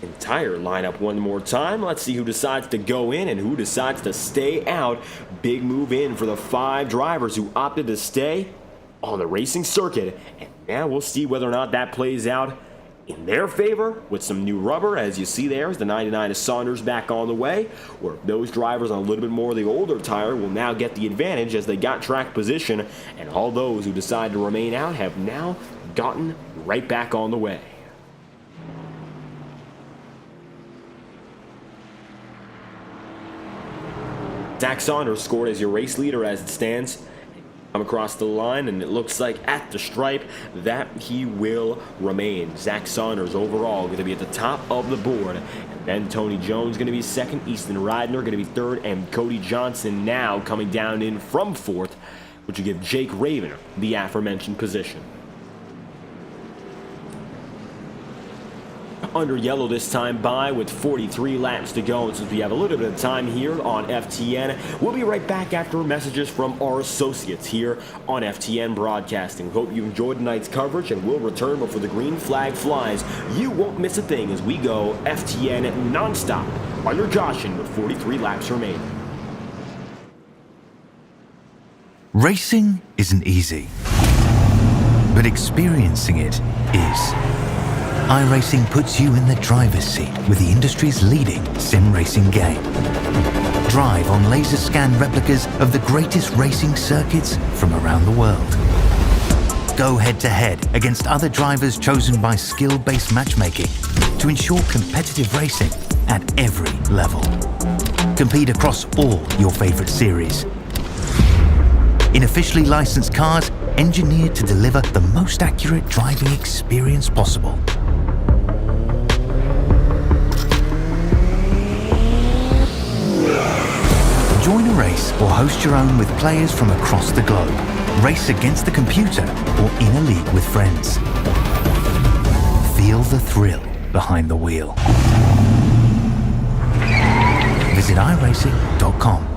entire lineup one more time. Let's see who decides to go in and who decides to stay out. Big move in for the 5 drivers who opted to stay on the racing circuit. And now we'll see whether or not that plays out in their favor with some new rubber. As you see there, as the 99 of Saunders back on the way, or those drivers on a little bit more of the older tire will now get the advantage as they got track position, and all those who decide to remain out have now gotten right back on the way. Zach Saunders scored as your race leader as it stands. Come across the line, and it looks like at the stripe that he will remain. Zach Saunders overall going to be at the top of the board. And then Tony Jones going to be second, Easton Ridner going to be third, and Cody Johnson now coming down in from fourth, which will give Jake Raven the aforementioned position. Under yellow this time by with 43 laps to go, and since we have a little bit of time here on FTN, we'll be right back after messages from our associates here on FTN Broadcasting. Hope you enjoyed tonight's coverage, and we'll return before the green flag flies. You won't miss a thing as we go FTN nonstop under caution with 43 laps remaining. Racing isn't easy, but experiencing it is. iRacing puts you in the driver's seat with the industry's leading sim racing game. Drive on laser scan replicas of the greatest racing circuits from around the world. Go head to head against other drivers chosen by skill-based matchmaking to ensure competitive racing at every level. Compete across all your favorite series. In officially licensed cars engineered to deliver the most accurate driving experience possible. Join a race or host your own with players from across the globe. Race against the computer or in a league with friends. Feel the thrill behind the wheel. Visit iRacing.com.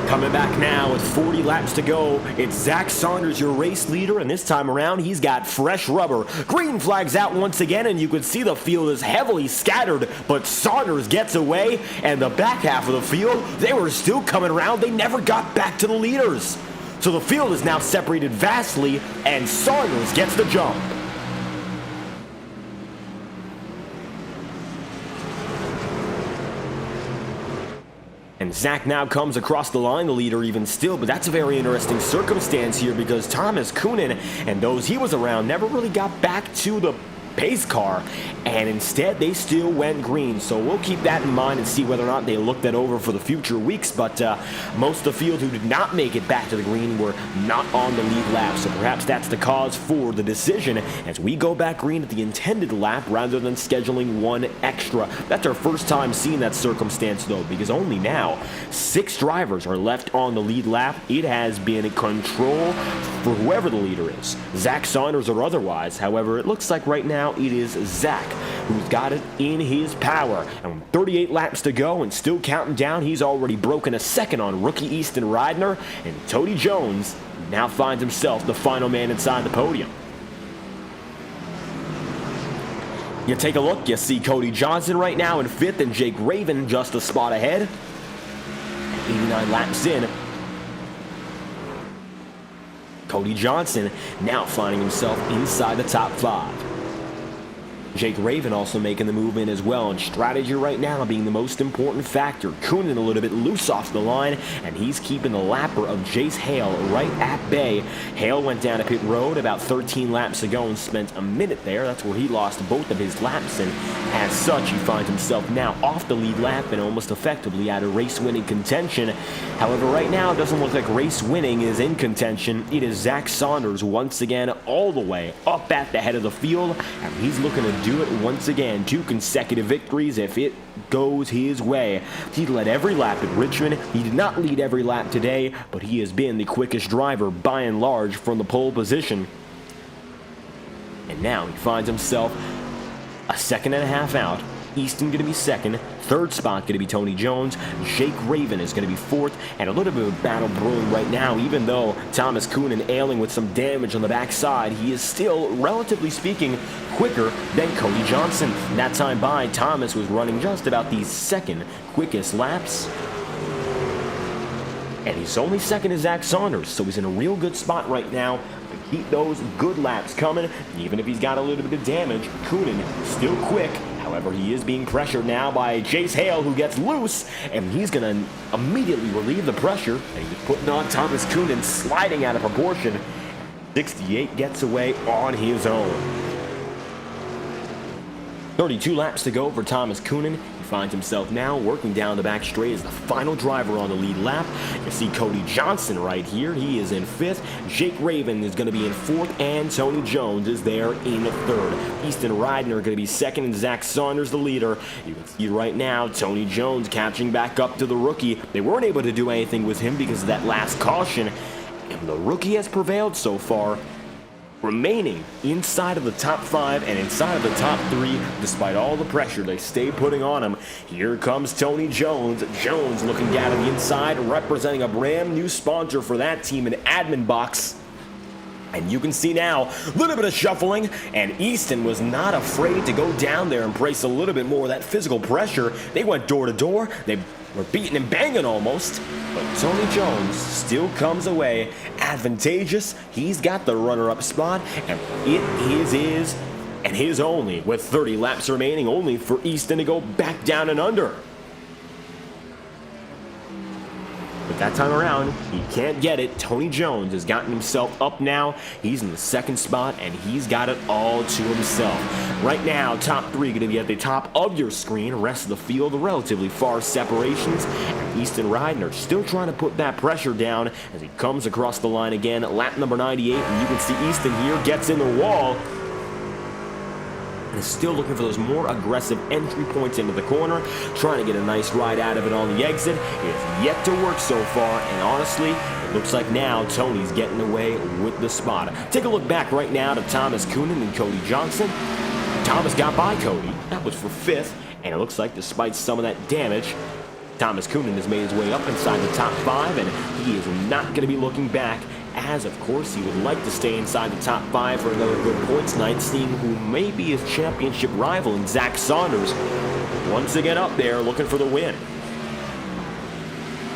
Coming back now with 40 laps to go, it's Zach Saunders, your race leader, and this time around he's got fresh rubber. Green flag's out once again, and you can see the field is heavily scattered, but Saunders gets away, and the back half of the field, they were still coming around. They never got back to the leaders. So the field is now separated vastly, and Saunders gets the jump. And Zach now comes across the line, the leader even still, but that's a very interesting circumstance here because Thomas Coonan and those he was around never really got back to the pace car, and instead they still went green. So we'll keep that in mind and see whether or not they look that over for the future weeks, but most of the field who did not make it back to the green were not on the lead lap, so perhaps that's the cause for the decision as we go back green at the intended lap rather than scheduling one extra. That's our first time seeing that circumstance though, because only now 6 drivers are left on the lead lap. It has been control for whoever the leader is, Zach Saunders or otherwise. However, it looks like right now it is Zach who's got it in his power. And with 38 laps to go and still counting down, he's already broken a second on rookie Easton Ridner, and Tony Jones now finds himself the final man inside the podium. You take a look, you see Cody Johnson right now in 5th and Jake Raven just a spot ahead. 89 laps in, Cody Johnson now finding himself inside the top 5. Jake Raven also making the move in as well, and strategy right now being the most important factor. Coonan a little bit loose off the line, and he's keeping the lapper of Jace Hale right at bay. Hale went down to pit road about 13 laps ago and spent a minute there. That's where he lost both of his laps, and as such, he finds himself now off the lead lap and almost effectively out of race-winning contention. However, right now, it doesn't look like race winning is in contention. It is Zach Saunders once again all the way up at the head of the field, and he's looking to do it once again. 2 consecutive victories if it goes his way. He led every lap at Richmond. He did not lead every lap today, but he has been the quickest driver by and large from the pole position. And now he finds himself a second and a half out. Easton going to be second. Third spot going to be Tony Jones. Jake Raven is going to be fourth. And a little bit of a battle brewing right now. Even though Thomas Coonan ailing with some damage on the backside, he is still, relatively speaking, quicker than Cody Johnson. And that time by, Thomas was running just about the second quickest laps. And he's only second to Zach Saunders, so he's in a real good spot right now. Keep those good laps coming. Even if he's got a little bit of damage, Coonan still quick. However, he is being pressured now by Jace Hale, who gets loose, and he's going to immediately relieve the pressure. And he's putting on Thomas Coonan, sliding out of proportion. 68 gets away on his own. 32 laps to go for Thomas Coonan. He finds himself now working down the back straight as the final driver on the lead lap. You see Cody Johnson right here. He is in 5th. Jake Raven is going to be in 4th, and Tony Jones is there in 3rd. Easton Ridner going to be 2nd, and Zach Saunders the leader. You can see right now Tony Jones catching back up to the rookie. They weren't able to do anything with him because of that last caution, and the rookie has prevailed so far, remaining inside of the top 5 and inside of the top 3 despite all the pressure they stay putting on him. Here comes Tony Jones. Jones looking down on the inside, representing a brand new sponsor for that team, an admin box. And you can see now a little bit of shuffling, and Easton was not afraid to go down there and brace a little bit more of that physical pressure. They went door to door. They were beating and banging almost, but Tony Jones still comes away advantageous. He's got the runner-up spot, and it is his and his only, with 30 laps remaining, only for Easton to go back down and under. But that time around, he can't get it. Tony Jones has gotten himself up now. He's in the 2nd spot, and he's got it all to himself. Right now, top 3 going to be at the top of your screen. The rest of the field, relatively far separations. And Easton Ridner still trying to put that pressure down as he comes across the line again. Lap number 98, and you can see Easton here gets in the wall. And is still looking for those more aggressive entry points into the corner, trying to get a nice ride out of it on the exit. It's yet to work so far, and honestly, it looks like now Tony's getting away with the spot. Take a look back right now to Thomas Coonan and Cody Johnson. Thomas got by Cody. That was for 5th, and it looks like despite some of that damage, Thomas Coonan has made his way up inside the top 5, and he is not going to be looking back, as of course he would like to stay inside the top 5 for another good points night, seeing who may be his championship rival in Zach Saunders. Once again up there looking for the win.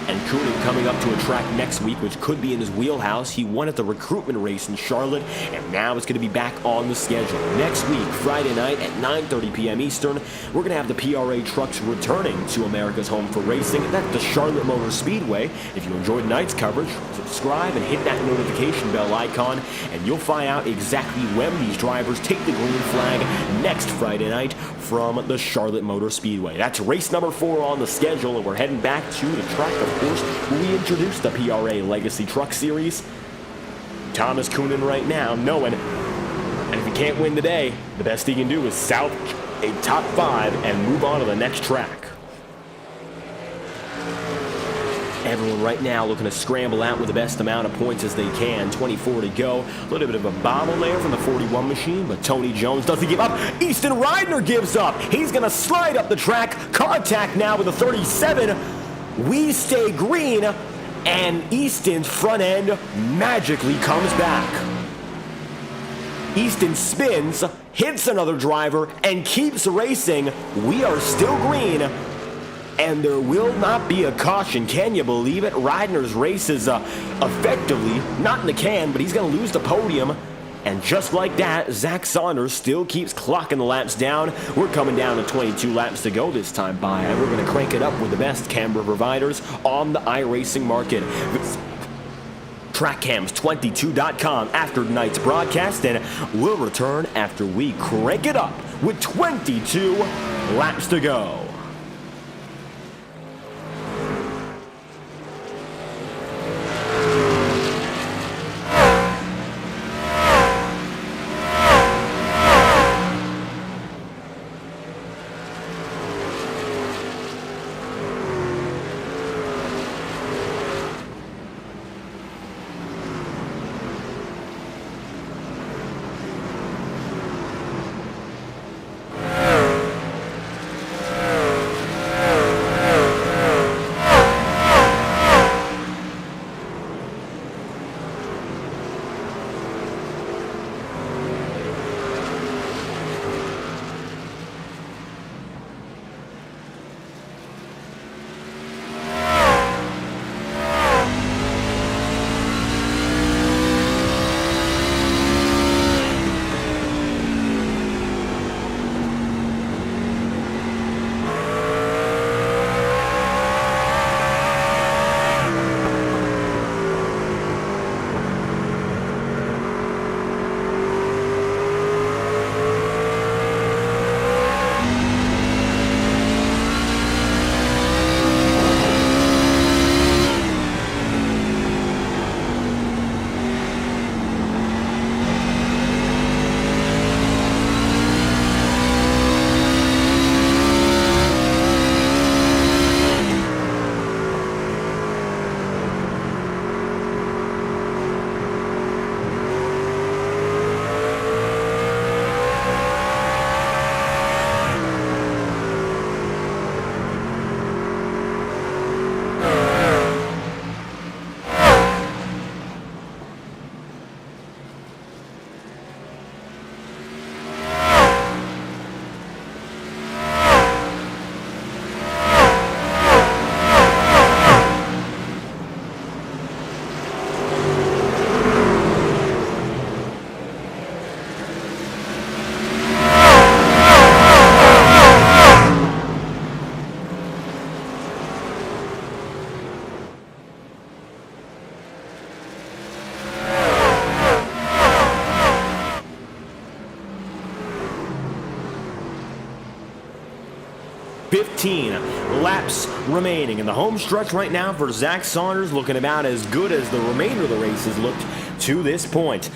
And Coonan coming up to a track next week, which could be in his wheelhouse. He won at the recruitment race in Charlotte, and now it's going to be back on the schedule. Next week, Friday night at 9:30 p.m. Eastern, we're going to have the PRA trucks returning to America's home for racing. That's the Charlotte Motor Speedway. If you enjoyed tonight's coverage, subscribe and hit that notification bell icon, and you'll find out exactly when these drivers take the green flag next Friday night from the Charlotte Motor Speedway. That's race number 4 on the schedule, and we're heading back to the track, of course, where we introduced the PRA Legacy Truck Series. Thomas Coonan right now knowing, and if he can't win today, the best he can do is salvage a top 5 and move on to the next track. Everyone right now looking to scramble out with the best amount of points as they can. 24 to go. A little bit of a bobble there from the 41 machine, but Tony Jones doesn't give up. Easton Ridner gives up. He's going to slide up the track. Contact now with a 37. We stay green, and Easton's front end magically comes back. Easton spins, hits another driver, and keeps racing. We are still green. And there will not be a caution. Can you believe it? Ridner's race is effectively not in the can, but he's going to lose the podium. And just like that, Zach Saunders still keeps clocking the laps down. We're coming down to 22 laps to go this time by, and we're going to crank it up with the best camera providers on the iRacing market. TrackCams22.com after tonight's broadcast, and we'll return after we crank it up with 22 laps to go. Laps remaining in the home stretch right now for Zach Saunders, looking about as good as the remainder of the race has looked to this point.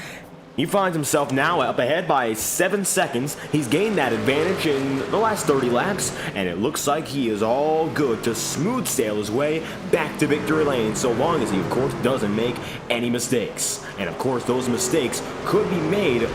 He finds himself now up ahead by 7 seconds. He's gained that advantage in the last 30 laps, and it looks like he is all good to smooth sail his way back to victory lane, so long as he, of course, doesn't make any mistakes. And, of course, those mistakes could be made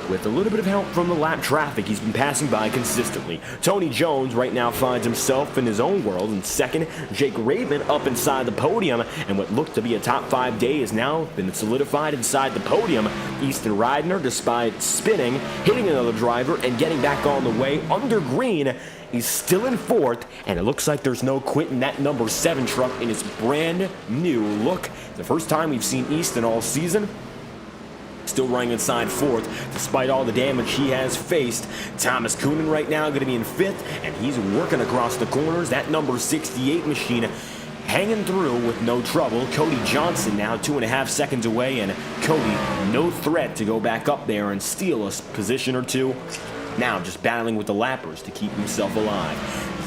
with a little bit of help from the lap traffic he's been passing by consistently. Tony Jones right now finds himself in his own world in second. Jake Raven up inside the podium, and what looked to be a top 5 day has now been solidified inside the podium. Easton Ridner, despite spinning, hitting another driver, and getting back on the way under green, he's still in fourth, and it looks like there's no quit in that number 7 truck in his brand new look. The first time we've seen Easton all season. Still running inside fourth, despite all the damage he has faced. Thomas Coonan right now going to be in fifth, and he's working across the corners. That number 68 machine hanging through with no trouble. Cody Johnson now 2.5 seconds away, and Cody no threat to go back up there and steal a position or two. Now just battling with the lappers to keep himself alive.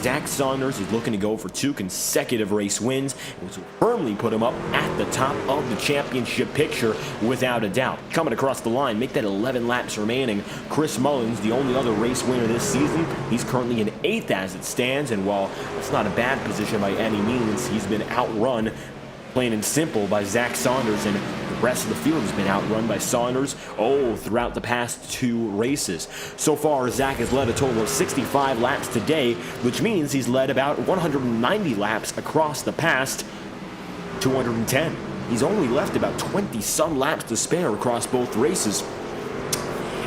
Zach Saunders is looking to go for 2 consecutive race wins, which will firmly put him up at the top of the championship picture without a doubt. Coming across the line, make that 11 laps remaining. Chris Mullins, the only other race winner this season, he's currently in 8th as it stands, and while it's not a bad position by any means, he's been outrun, plain and simple, by Zach Saunders, and the rest of the field has been outrun by Saunders throughout the past 2 races. So far, Zach has led a total of 65 laps today, which means he's led about 190 laps across the past 210. He's only left about 20-some laps to spare across both races.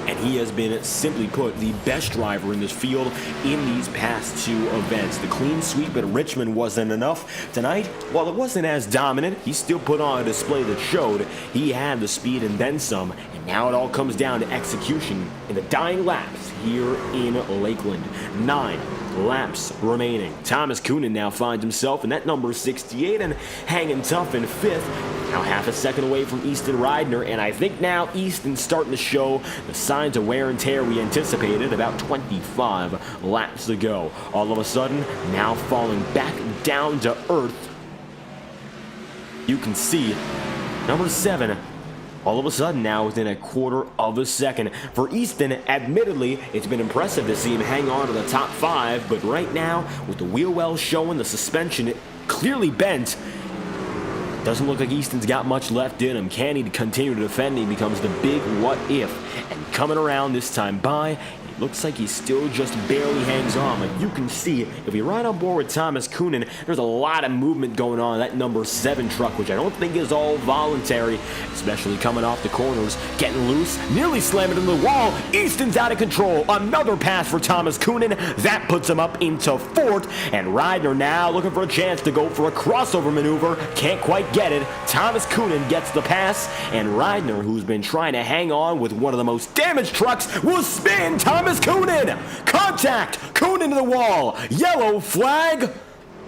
and he has been, simply put, the best driver in this field in these past two events. The clean sweep at Richmond wasn't enough. Tonight, while it wasn't as dominant, he still put on a display that showed he had the speed and then some, and now it all comes down to execution in the dying laps here in Lakeland. 9 laps remaining. Thomas Coonan now finds himself in that number 68 and hanging tough in 5th. Now half a second away from Easton Ridner, and I think now Easton's starting to show the signs of wear and tear we anticipated. About 25 laps to go. All of a sudden, now falling back down to earth. You can see number 7 all of a sudden now within a quarter of a second. For Easton, admittedly, it's been impressive to see him hang on to the top 5, but right now, with the wheel well showing, the suspension clearly bent, doesn't look like Easton's got much left in him. Can he continue to defend? He becomes the big what if. And coming around this time by, it looks like he still just barely hangs on. Like you can see, if we ride on board with Thomas Coonan, there's a lot of movement going on in that number 7 truck, which I don't think is all voluntary, especially coming off the corners, getting loose, nearly slamming into the wall. Easton's out of control. Another pass for Thomas Coonan. That puts him up into 4th, and Ridner now looking for a chance to go for a crossover maneuver. Can't quite get it. Thomas Coonan gets the pass, and Ridner, who's been trying to hang on with one of the most damaged trucks, will spin Thomas Coonan. Contact. Coonan to the wall. Yellow flag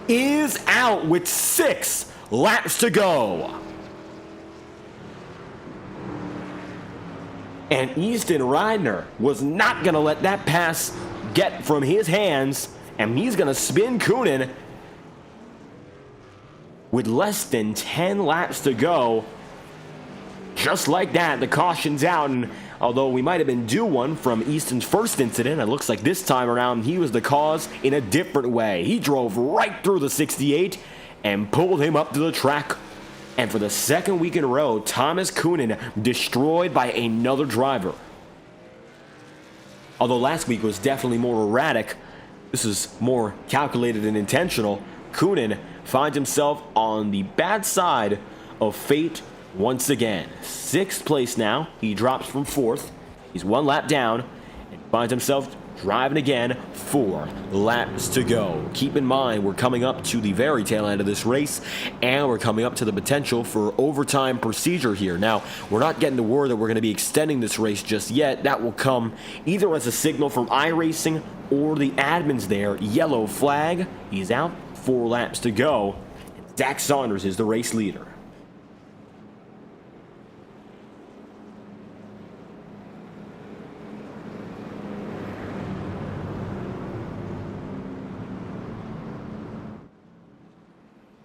is out with 6 laps to go. And Easton Ridner was not going to let that pass get from his hands, and he's going to spin Coonan with less than 10 laps to go. Just like that, the caution's out, and although we might have been due one from Easton's first incident, it looks like this time around he was the cause in a different way. He drove right through the 68 and pulled him up to the track. And for the second week in a row, Thomas Coonan destroyed by another driver. Although last week was definitely more erratic, this is more calculated and intentional. Coonan finds himself on the bad side of fate once again. 6th place now. He drops from 4th. He's 1 lap down and finds himself driving again. 4 laps to go. Keep in mind, we're coming up to the very tail end of this race, and we're coming up to the potential for overtime procedure here. Now, we're not getting the word that we're going to be extending this race just yet. That will come either as a signal from iRacing or the admins there. Yellow flag. He's out. 4 laps to go. Zach Saunders is the race leader.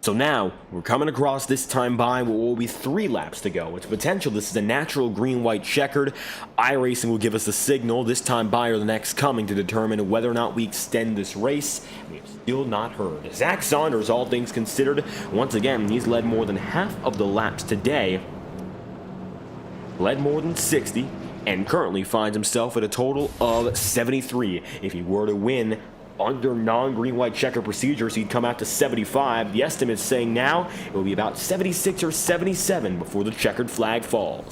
So now, we're coming across this time by what will be 3 laps to go. It's potential this is a natural green-white checkered. iRacing will give us a signal this time by or the next coming to determine whether or not we extend this race. We have still not heard. Zach Saunders, all things considered, once again, he's led more than half of the laps today. Led more than 60, and currently finds himself at a total of 73. If he were to win under non-green-white checker procedures, he'd come out to 75. The estimate's saying now it will be about 76 or 77 before the checkered flag falls.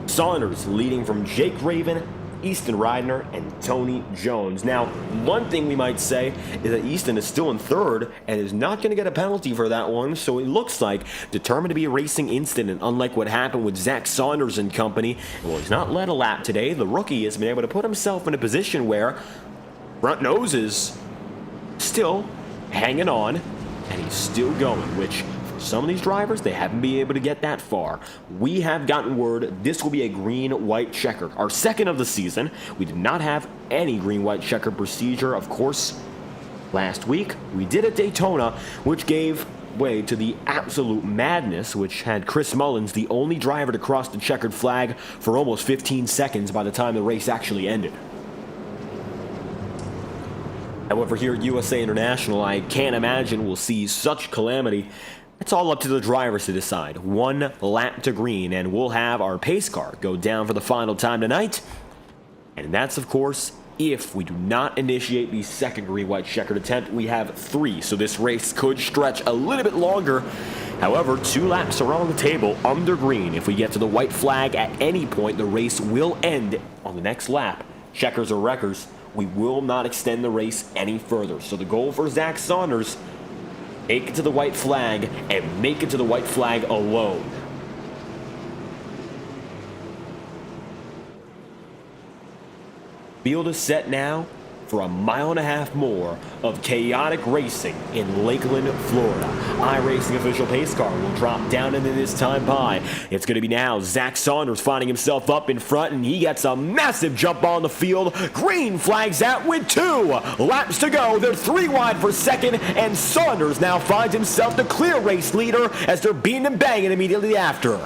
Saunders leading from Jake Raven, Easton Ridner, and Tony Jones. Now, one thing we might say is that Easton is still in 3rd and is not going to get a penalty for that one, so it looks like determined to be a racing incident, unlike what happened with Zach Saunders and company. Well, he's not led a lap today. The rookie has been able to put himself in a position where front nose is still hanging on, and he's still going, which some of these drivers, they haven't been able to get that far. We have gotten word this will be a green-white checker. Our second of the season. We did not have any green-white checker procedure. Of course, last week we did at Daytona, which gave way to the absolute madness, which had Chris Mullins the only driver to cross the checkered flag for almost 15 seconds by the time the race actually ended. However, here at USA International, I can't imagine we'll see such calamity. It's all up to the drivers to decide. 1 lap to green, and we'll have our pace car go down for the final time tonight. And that's, of course, If we do not initiate the second green-white checkered attempt, we have 3, so this race could stretch a little bit longer. However, 2 laps are on the table under green. If we get to the white flag at any point, the race will end on the next lap. Checkers or wreckers, we will not extend the race any further. So the goal for Zach Saunders, make it to the white flag and make it to the white flag alone. Field is set now for a mile and a half more of chaotic racing in Lakeland, Florida. iRacing official pace car will drop down into this time by. It's going to be now Zach Saunders finding himself up in front, and he gets a massive jump on the field. Green flags out with 2 laps to go. They're 3 wide for second, and Saunders now finds himself the clear race leader as they're beating and banging immediately after.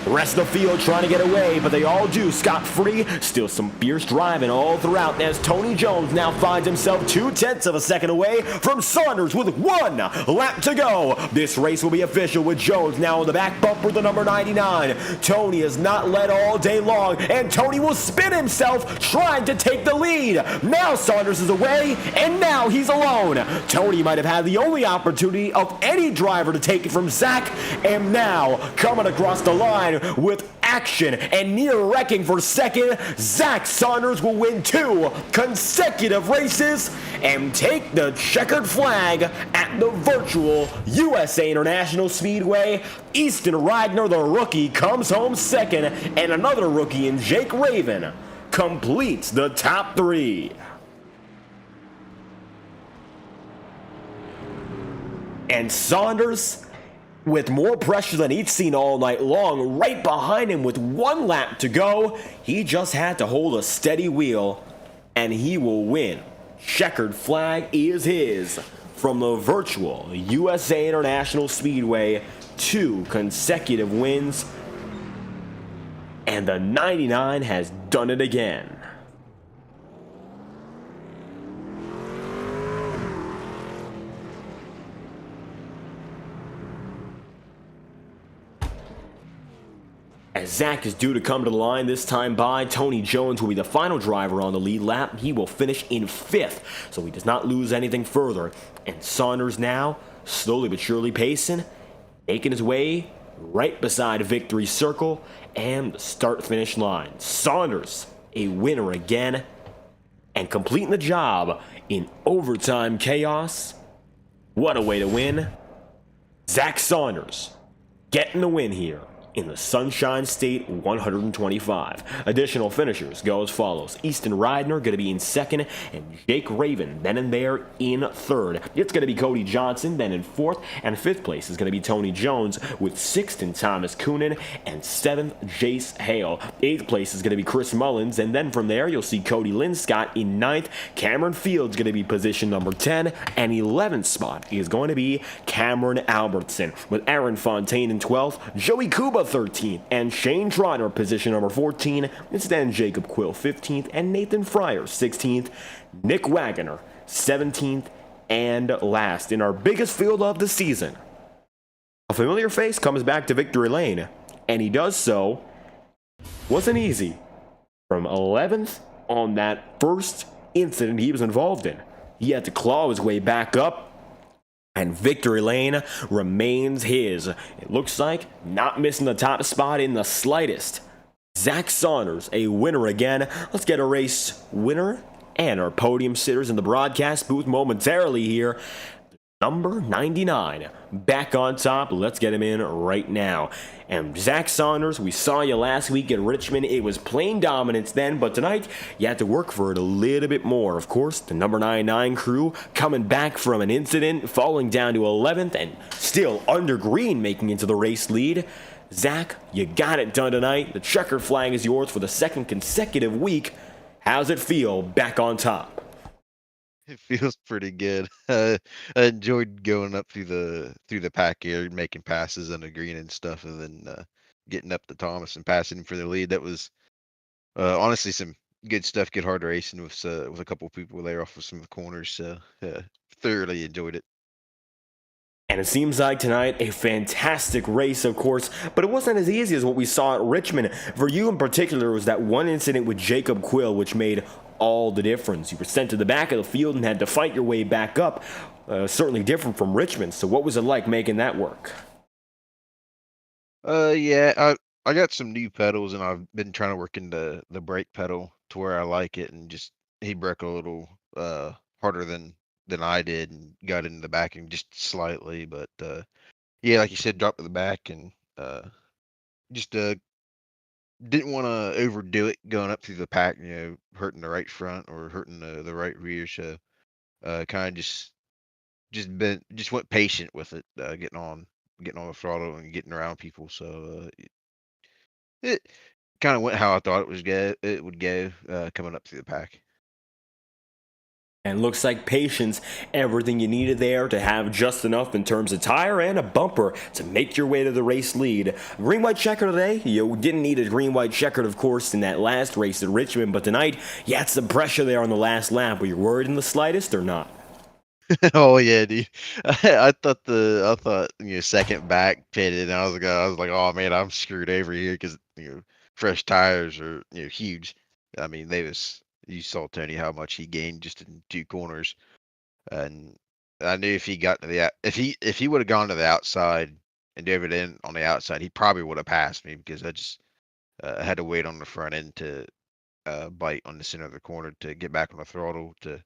The rest of the field trying to get away, but they all do scot-free. Still some fierce driving all throughout as Tony Jones now finds himself 0.2 of a second away from Saunders with 1 lap to go. This race will be official with Jones now on the back bumper, the number 99. Tony has not led all day long, and Tony will spin himself trying to take the lead. Now Saunders is away, and now he's alone. Tony might have had the only opportunity of any driver to take it from Zach, and now coming across the line with action and near wrecking for second, Zach Saunders will win 2 consecutive races and take the checkered flag at the virtual USA International Speedway. Easton Reidner, the rookie, comes home second, and another rookie in Jake Raven completes the top 3. And Saunders, with more pressure than he'd seen all night long, right behind him with 1 lap to go, he just had to hold a steady wheel, and he will win. Checkered flag is his from the virtual USA International Speedway. 2 consecutive wins, and the 99 has done it again. As Zach is due to come to the line this time by, Tony Jones will be the final driver on the lead lap. He will finish in 5th, so he does not lose anything further. And Saunders now, slowly but surely pacing, making his way right beside Victory Circle and the start-finish line. Saunders, a winner again, and completing the job in overtime chaos. What a way to win. Zach Saunders getting the win here in the Sunshine State 125. Additional finishers go as follows. Easton Reidner going to be in second, and Jake Raven then and there in third. It's going to be Cody Johnson then in fourth, and fifth place is going to be Tony Jones, with sixth and Thomas Coonan, and seventh Jace Hale. Eighth place is going to be Chris Mullins, and then from there you'll see Cody Linscott in ninth. Cameron Fields going to be position number 10, and 11th spot is going to be Cameron Albertson, with Aaron Fontaine in 12th, Joey Kuba 13th, and Shane Trotter position number 14. It's then Jacob Quill 15th, and Nathan Fryer 16th, Nick Wagoner 17th, and last in our biggest field of the season, a familiar face comes back to victory lane, and he does so. Wasn't easy. From 11th on that first incident he was involved in, he had to claw his way back up, and victory lane remains his. It looks like not missing the top spot in the slightest. Zach Saunders, a winner again. Let's get a race winner and our podium sitters in the broadcast booth momentarily here. Number 99 back on top. Let's get him in right now. And Zach Saunders, we saw you last week in Richmond. It was plain dominance then, but tonight you had to work for it a little bit more. Of course, the number 99 crew coming back from an incident, falling down to 11th, and still under green, making into the race lead. Zach, you got it done tonight. The checkered flag is yours for the second consecutive week. How's it feel back on top? It feels pretty good. I enjoyed going up through the pack here, making passes on the green and stuff, and then getting up to Thomas and passing him for the lead. That was honestly some good stuff. Good hard racing with a couple of people there off of some of the corners. So thoroughly enjoyed it. And it seems like tonight a fantastic race, of course, but it wasn't as easy as what we saw at Richmond. For you in particular, was that one incident with Jacob Quill, which made all the difference. You were sent to the back of the field and had to fight your way back up. Certainly different from Richmond. So what was it like making that work? Yeah, I got some new pedals, and I've been trying to work into the brake pedal to where I like it, and just he broke a little harder than I did, and got into the backing just slightly, but yeah, like you said, dropped to the back, and just didn't want to overdo it going up through the pack, hurting the right front or hurting the right rear. So kind of just went patient with it, getting on the throttle and getting around people. So it kind of went how I thought it would go coming up through the pack. And looks like patience, everything you needed there to have just enough in terms of tire and a bumper to make your way to the race lead. Green-white checker today. You didn't need a green-white checkered, of course, in that last race at Richmond, but tonight you had some pressure there on the last lap. Were you worried in the slightest or not? Oh yeah, dude. I thought second back pitted, and I was like, oh man, I'm screwed over here because fresh tires are huge. I mean, you saw Tony how much he gained just in two corners, and I knew if he got to if he would have gone to the outside and drove it in on the outside, he probably would have passed me because I just had to wait on the front end to bite on the center of the corner to get back on the throttle to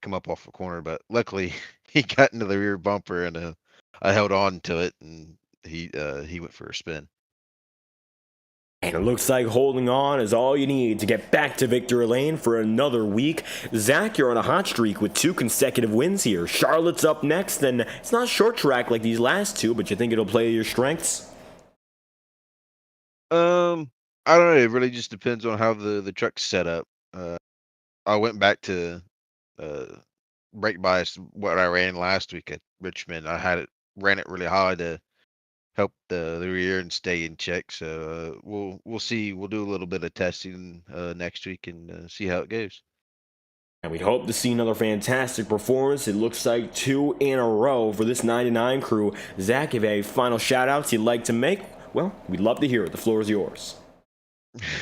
come up off the corner, but luckily he got into the rear bumper, and I held on to it, and he went for a spin. And it looks like holding on is all you need to get back to victory lane for another week. Zach, you're on a hot streak with 2 consecutive wins here. Charlotte's up next, and it's not short track like these last 2, but you think it'll play to your strengths? I don't know. It really just depends on how the truck's set up. I went back to uh brake bias what I ran last week at Richmond. Ran it really high to help the rear and stay in check. So we'll see. We'll do a little bit of testing next week and see how it goes. And we'd hope to see another fantastic performance. It looks like 2 in a row for this 99 crew. Zach, if you have any final shout-outs you'd like to make, well, we'd love to hear it. The floor is yours.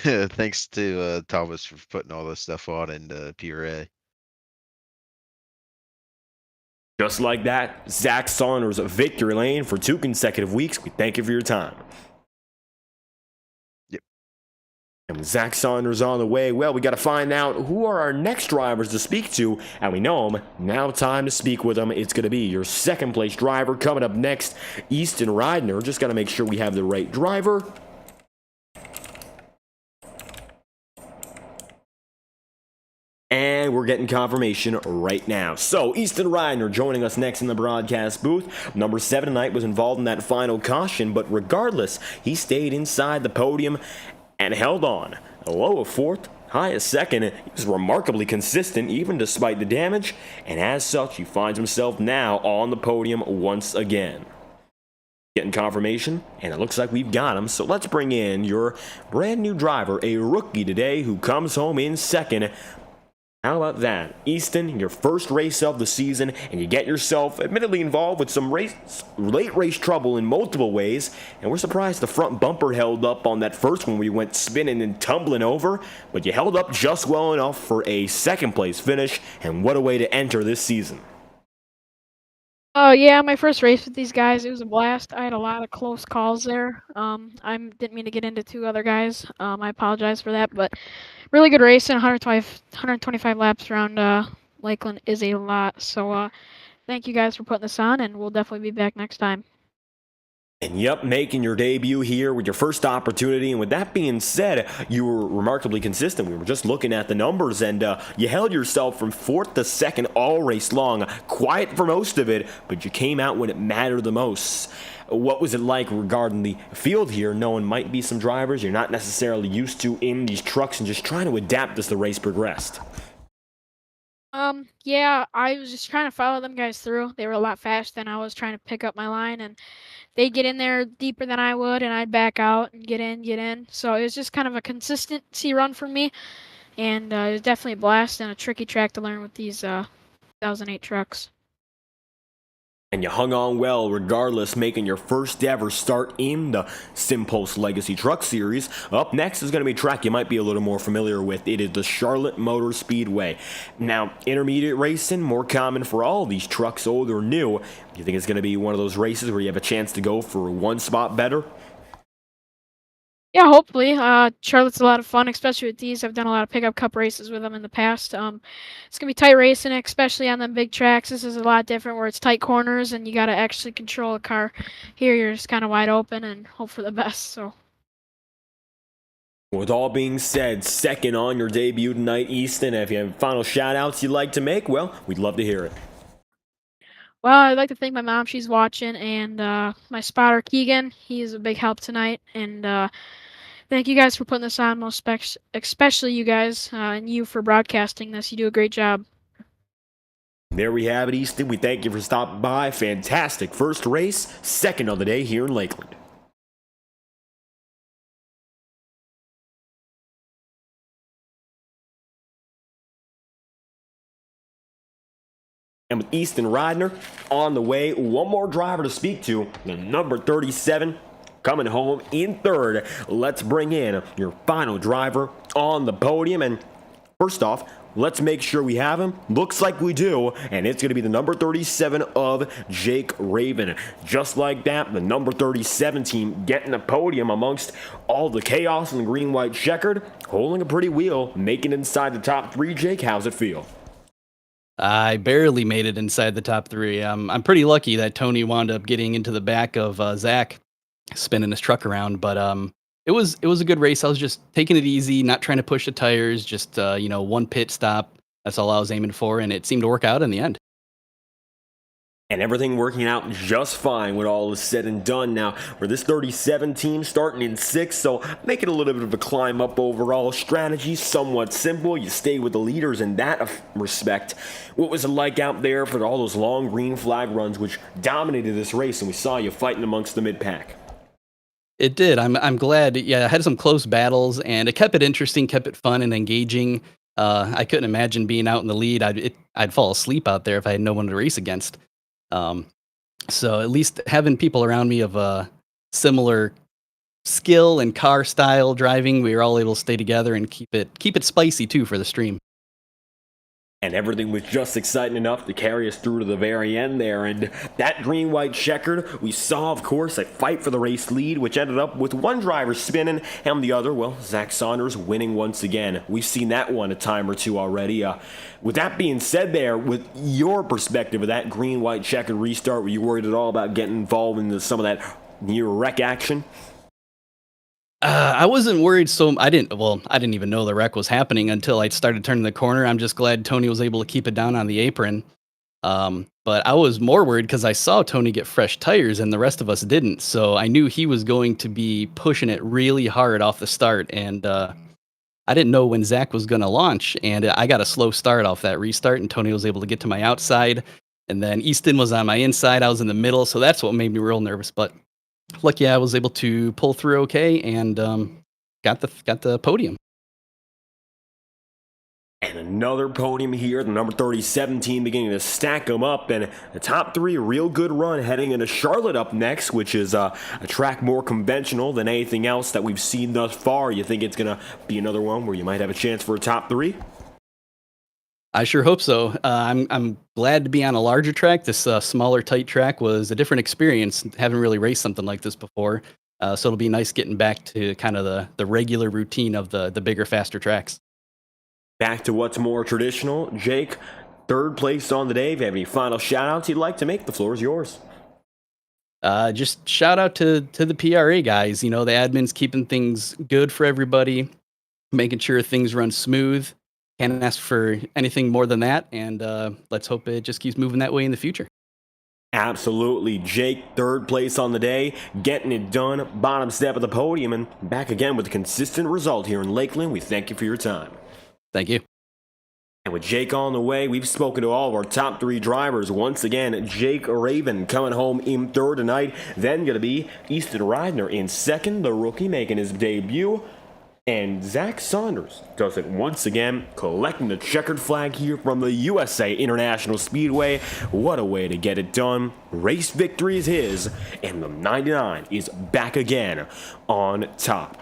Thanks to Thomas for putting all this stuff on, and PRA. Just like that, Zach Saunders, victory lane for 2 consecutive weeks. We thank you for your time. Yep. And with Zach Saunders on the way, well, we got to find out who are our next drivers to speak to, and we know them. Now time to speak with them. It's going to be your second place driver coming up next, Easton Reidner. Just got to make sure we have the right driver. And we're getting confirmation right now. So, Easton Reidner joining us next in the broadcast booth. Number 7 tonight was involved in that final caution, but regardless, he stayed inside the podium and held on. A low of 4th, high as 2nd. He was remarkably consistent even despite the damage, and as such, he finds himself now on the podium once again. Getting confirmation, and it looks like we've got him. So let's bring in your brand new driver, a rookie today who comes home in 2nd. How about that? Easton, your first race of the season, and you get yourself admittedly involved with some late race trouble in multiple ways, and we're surprised the front bumper held up on that first one where you went spinning and tumbling over, but you held up just well enough for a 2nd place finish, and what a way to enter this season. Oh yeah, my first race with these guys, it was a blast. I had a lot of close calls there. I didn't mean to get into 2 other guys. I apologize for that, but really good race, and 125 laps around Lakeland is a lot. So thank you guys for putting this on, and we'll definitely be back next time. And yep, making your debut here with your first opportunity. And with that being said, you were remarkably consistent. We were just looking at the numbers, and you held yourself from 4th to 2nd all race long. Quiet for most of it, but you came out when it mattered the most. What was it like regarding the field here, knowing might be some drivers you're not necessarily used to in these trucks and just trying to adapt as the race progressed? Yeah, I was just trying to follow them guys through. They were a lot faster than I was trying to pick up my line, and they'd get in there deeper than I would, and I'd back out and get in. So it was just kind of a consistency run for me, and it was definitely a blast and a tricky track to learn with these 2008 trucks. And you hung on well regardless, making your first ever start in the SimPulse Legacy Truck Series. Up next is going to be a track you might be a little more familiar with. It is the Charlotte Motor Speedway. Now, intermediate racing, more common for all of these trucks, old or new. Do you think it's going to be one of those races where you have a chance to go for one spot better? Yeah, hopefully. Charlotte's a lot of fun, especially with these. I've done a lot of pickup cup races with them in the past. It's gonna be tight racing, especially on them big tracks. This is a lot different, where it's tight corners and you gotta actually control a car. Here, you're just kind of wide open and hope for the best. So. With all being said, second on your debut tonight, Easton. If you have final shout-outs you'd like to make, well, we'd love to hear it. Well, I'd like to thank my mom. She's watching, and my spotter Keegan. He's a big help tonight, and thank you guys for putting this on, especially you guys and you for broadcasting this. You do a great job. There we have it, Easton. We thank you for stopping by. Fantastic first race, second on the day here in Lakeland. And with Easton Ridner on the way, one more driver to speak to, the number 37, coming home in third. Let's bring in your final driver on the podium. And first off, let's make sure we have him. Looks like we do, and it's going to be the number 37 of Jake Raven. Just like that, the number 37 team getting the podium amongst all the chaos in the green-white checkered, holding a pretty wheel, making it inside the top three. Jake, how's it feel? I barely made it inside the top three. I'm pretty lucky that Tony wound up getting into the back of Zach, spinning his truck around. But it was a good race. I was just taking it easy, not trying to push the tires. Just one pit stop. That's all I was aiming for, and it seemed to work out in the end. And everything working out just fine when all is said and done. Now, for this 37 team starting in 6th, so make it a little bit of a climb up overall. Strategy somewhat simple. You stay with the leaders in that respect. What was it like out there for all those long green flag runs which dominated this race, and we saw you fighting amongst the mid-pack? It did. I'm glad. Yeah, I had some close battles, and it kept it interesting, kept it fun and engaging. I couldn't imagine being out in the lead. I'd fall asleep out there if I had no one to race against. So at least having people around me of a similar skill and car style driving, we were all able to stay together and keep it spicy too for the stream. And everything was just exciting enough to carry us through to the very end there. And that green-white checkered, we saw, of course, a fight for the race lead, which ended up with one driver spinning and the other, well, Zach Saunders winning once again. We've seen that one a time or two already. With that being said there, with your perspective of that green-white checkered restart, were you worried at all about getting involved in some of that near wreck action? I wasn't worried, so I didn't even know the wreck was happening until I started turning the corner. I'm just glad Tony was able to keep it down on the apron. But I was more worried because I saw Tony get fresh tires and the rest of us didn't. So I knew he was going to be pushing it really hard off the start. And I didn't know when Zach was going to launch. And I got a slow start off that restart, and Tony was able to get to my outside. And then Easton was on my inside. I was in the middle. So that's what made me real nervous. But lucky I was able to pull through okay and got the podium. And another podium here, the number 37 team beginning to stack them up. And the top three, a real good run heading into Charlotte up next, which is a track more conventional than anything else that we've seen thus far. You think it's going to be another one where you might have a chance for a top three? I sure hope so. I'm glad to be on a larger track. This smaller, tight track was a different experience. Haven't really raced something like this before. So it'll be nice getting back to kind of the regular routine of the bigger, faster tracks. Back to what's more traditional. Jake, third place on the day. If you have any final shout-outs you'd like to make, the floor is yours. Just shout out to the PRA guys. The admins keeping things good for everybody, making sure things run smooth. Can't ask for anything more than that, and let's hope it just keeps moving that way in the future. Absolutely. Jake, third place on the day, getting it done, bottom step of the podium, and back again with a consistent result here in Lakeland. We thank you for your time. Thank you. And with Jake on the way, we've spoken to all of our top three drivers. Once again, Jake Raven coming home in third tonight. Then going to be Easton Ridner in second, the rookie making his debut. And Zach Saunders does it once again, collecting the checkered flag here from the USA International Speedway. What a way to get it done. Race victory is his, and the 99 is back again on top.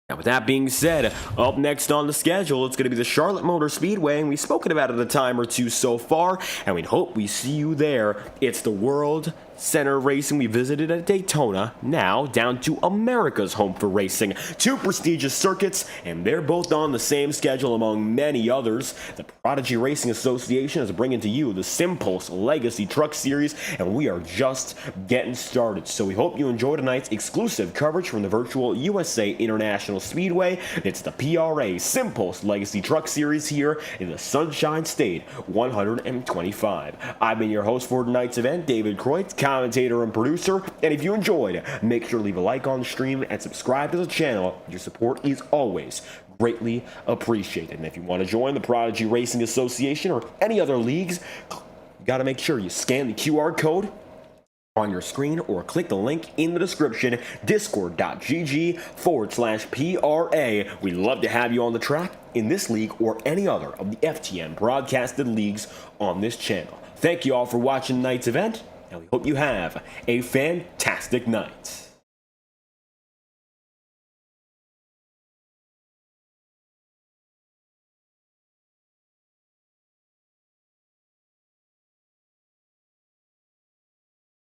Now, with that being said, up next on the schedule, it's going to be the Charlotte Motor Speedway, and we've spoken about it a time or two so far, and we hope we see you there. It's the World Center Racing we visited at Daytona, now down to America's home for racing. Two prestigious circuits, and they're both on the same schedule among many others. The Prodigy Racing Association is bringing to you the SimPulse Legacy Truck Series, and we are just getting started. So we hope you enjoy tonight's exclusive coverage from the virtual USA International Speedway. It's the PRA SimPulse Legacy Truck Series here in the Sunshine State 125. I've been your host for tonight's event, David Kreutz, commentator and producer, and if you enjoyed, make sure to leave a like on the stream and subscribe to the channel. Your support is always greatly appreciated. And if you want to join the Prodigy Racing Association or any other leagues, you got to make sure you scan the QR code on your screen or click the link in the description, discord.gg/PRA. We'd love to have you on the track in this league or any other of the FTN broadcasted leagues on this channel. Thank you all for watching tonight's event, and we hope you have a fantastic night.